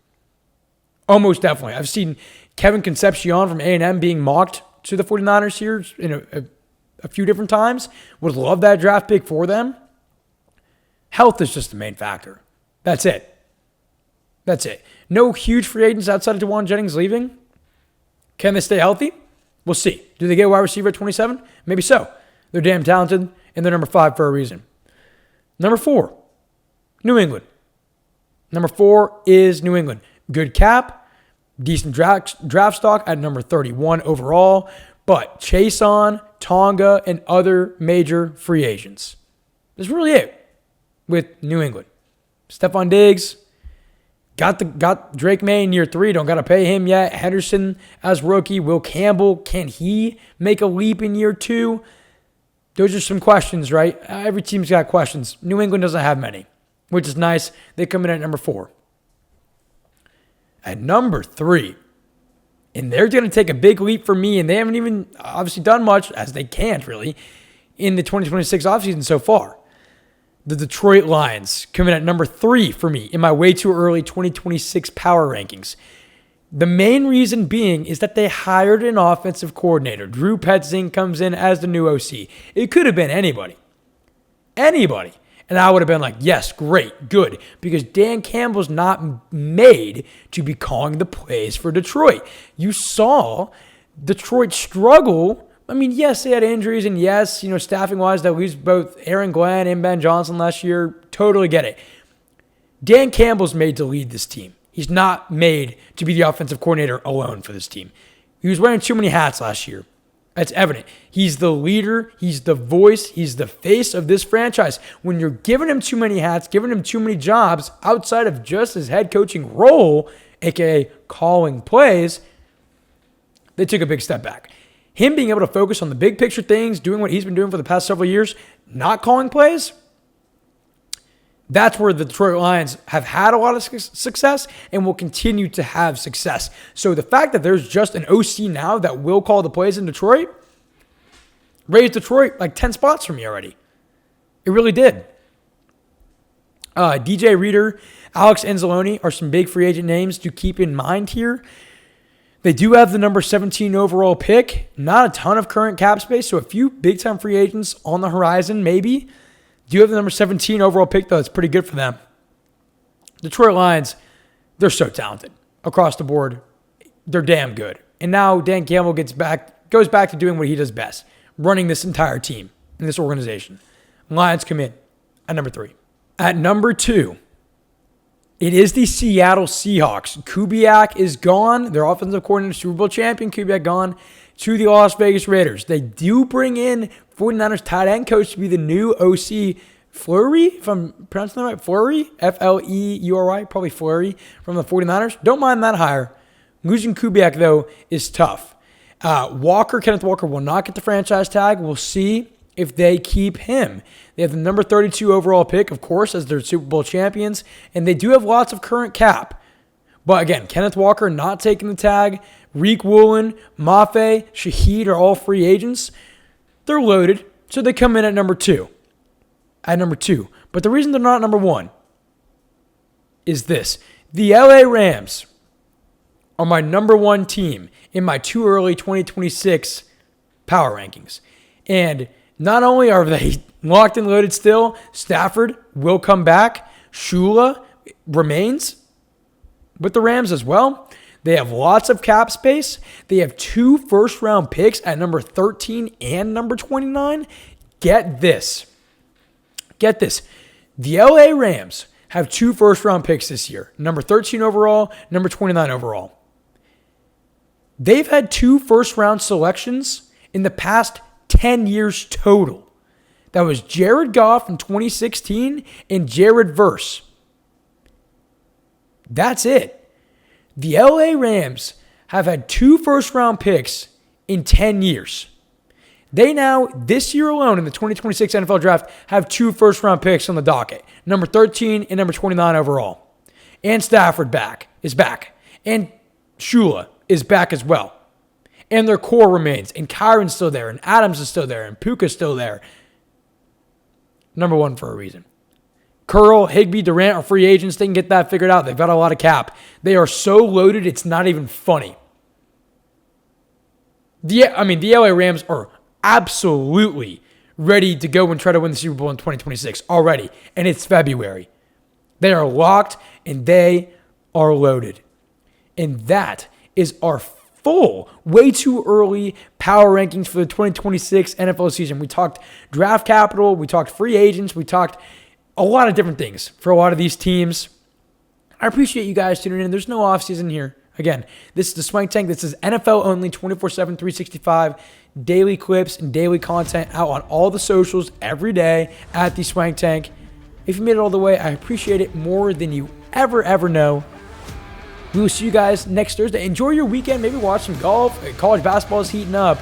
Almost definitely. I've seen Kevin Concepcion from A&M being mocked to the 49ers here in a few different times. Would love that draft pick for them. Health is just the main factor. That's it. No huge free agents outside of Juwan Jennings leaving. Can they stay healthy? We'll see. Do they get wide receiver at 27? Maybe so. They're damn talented, and they're number 5 for a reason. Number 4, New England. Number 4 is New England. Good cap. Decent draft stock at number 31 overall, but Chason, Tonga, and other major free agents. That's really it with New England. Stephon Diggs, got Drake May in year 3. Don't got to pay him yet. Henderson as rookie. Will Campbell, can he make a leap in year 2? Those are some questions, right? Every team's got questions. New England doesn't have many, which is nice. They come in at number 4. At number 3, and they're going to take a big leap for me, and they haven't even obviously done much, as they can't really, in the 2026 offseason so far. The Detroit Lions come in at number 3 for me in my way too early 2026 power rankings. The main reason being is that they hired an offensive coordinator. Drew Petzing comes in as the new OC. It could have been anybody. And I would have been like, yes, great, good. Because Dan Campbell's not made to be calling the plays for Detroit. You saw Detroit struggle. I mean, yes, they had injuries. And yes, staffing-wise, they lose both Aaron Glenn and Ben Johnson last year. Totally get it. Dan Campbell's made to lead this team. He's not made to be the offensive coordinator alone for this team. He was wearing too many hats last year. That's evident. He's the leader. He's the voice. He's the face of this franchise. When you're giving him too many hats, giving him too many jobs outside of just his head coaching role, aka calling plays, they took a big step back. Him being able to focus on the big picture things, doing what he's been doing for the past several years, not calling plays, that's where the Detroit Lions have had a lot of success and will continue to have success. So the fact that there's just an OC now that will call the plays in Detroit raised Detroit like 10 spots for me already. It really did. DJ Reader, Alex Anzalone are some big free agent names to keep in mind here. They do have the number 17 overall pick. Not a ton of current cap space, so a few big-time free agents on the horizon maybe. Do you have the number 17 overall pick, though? It's pretty good for them. Detroit Lions, they're so talented across the board. They're damn good. And now Dan Campbell goes back to doing what he does best, running this entire team and this organization. Lions come in at number 3. At number 2, it is the Seattle Seahawks. Kubiak is gone. Their offensive coordinator, Super Bowl champion, Kubiak gone to the Las Vegas Raiders. They do bring in 49ers tight end coach to be the new OC, Fleury, if I'm pronouncing that right, Fleury, Fleury, probably Fleury from the 49ers. Don't mind that hire. Losing Kubiak, though, is tough. Kenneth Walker will not get the franchise tag. We'll see if they keep him. They have the number 32 overall pick, of course, as their Super Bowl champions, and they do have lots of current cap. But again, Kenneth Walker not taking the tag. Reek Woolen, Mafe, Shaheed are all free agents. They're loaded, so they come in at number 2. But the reason they're not number 1 is this. The LA Rams are my number 1 team in my too early 2026 power rankings. And not only are they locked and loaded still, Stafford will come back. Shula remains with the Rams as well. They have lots of cap space. They have 2 first-round picks at number 13 and number 29. Get this. The LA Rams have 2 first-round picks this year. Number 13 overall, number 29 overall. They've had 2 first-round selections in the past 10 years total. That was Jared Goff in 2016 and Jared Verse. That's it. The LA Rams have had 2 first-round picks in 10 years. They now, this year alone in the 2026 NFL Draft, have 2 first-round picks on the docket, number 13 and number 29 overall. And Stafford is back. And Shula is back as well. And their core remains. And Kyron's still there. And Adams is still there. And Puka's still there. Number 1 for a reason. Curl, Higbee, Durant are free agents. They can get that figured out. They've got a lot of cap. They are so loaded, it's not even funny. The LA Rams are absolutely ready to go and try to win the Super Bowl in 2026 already. And it's February. They are locked and they are loaded. And that is our full, way too early power rankings for the 2026 NFL season. We talked draft capital. We talked free agents. We talked a lot of different things for a lot of these teams. I appreciate you guys tuning in. There's no offseason here. Again, this is the Swank Tank. This is NFL only, 24/7, 365, daily clips and daily content out on all the socials every day at the Swank Tank. If you made it all the way, I appreciate it more than you ever know. We will see you guys next Thursday. Enjoy your weekend. Maybe watch some golf. College basketball is heating up.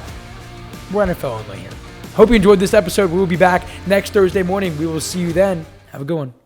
We're NFL only here. Hope you enjoyed this episode. We will be back next Thursday morning. We will see you then. Have a good one.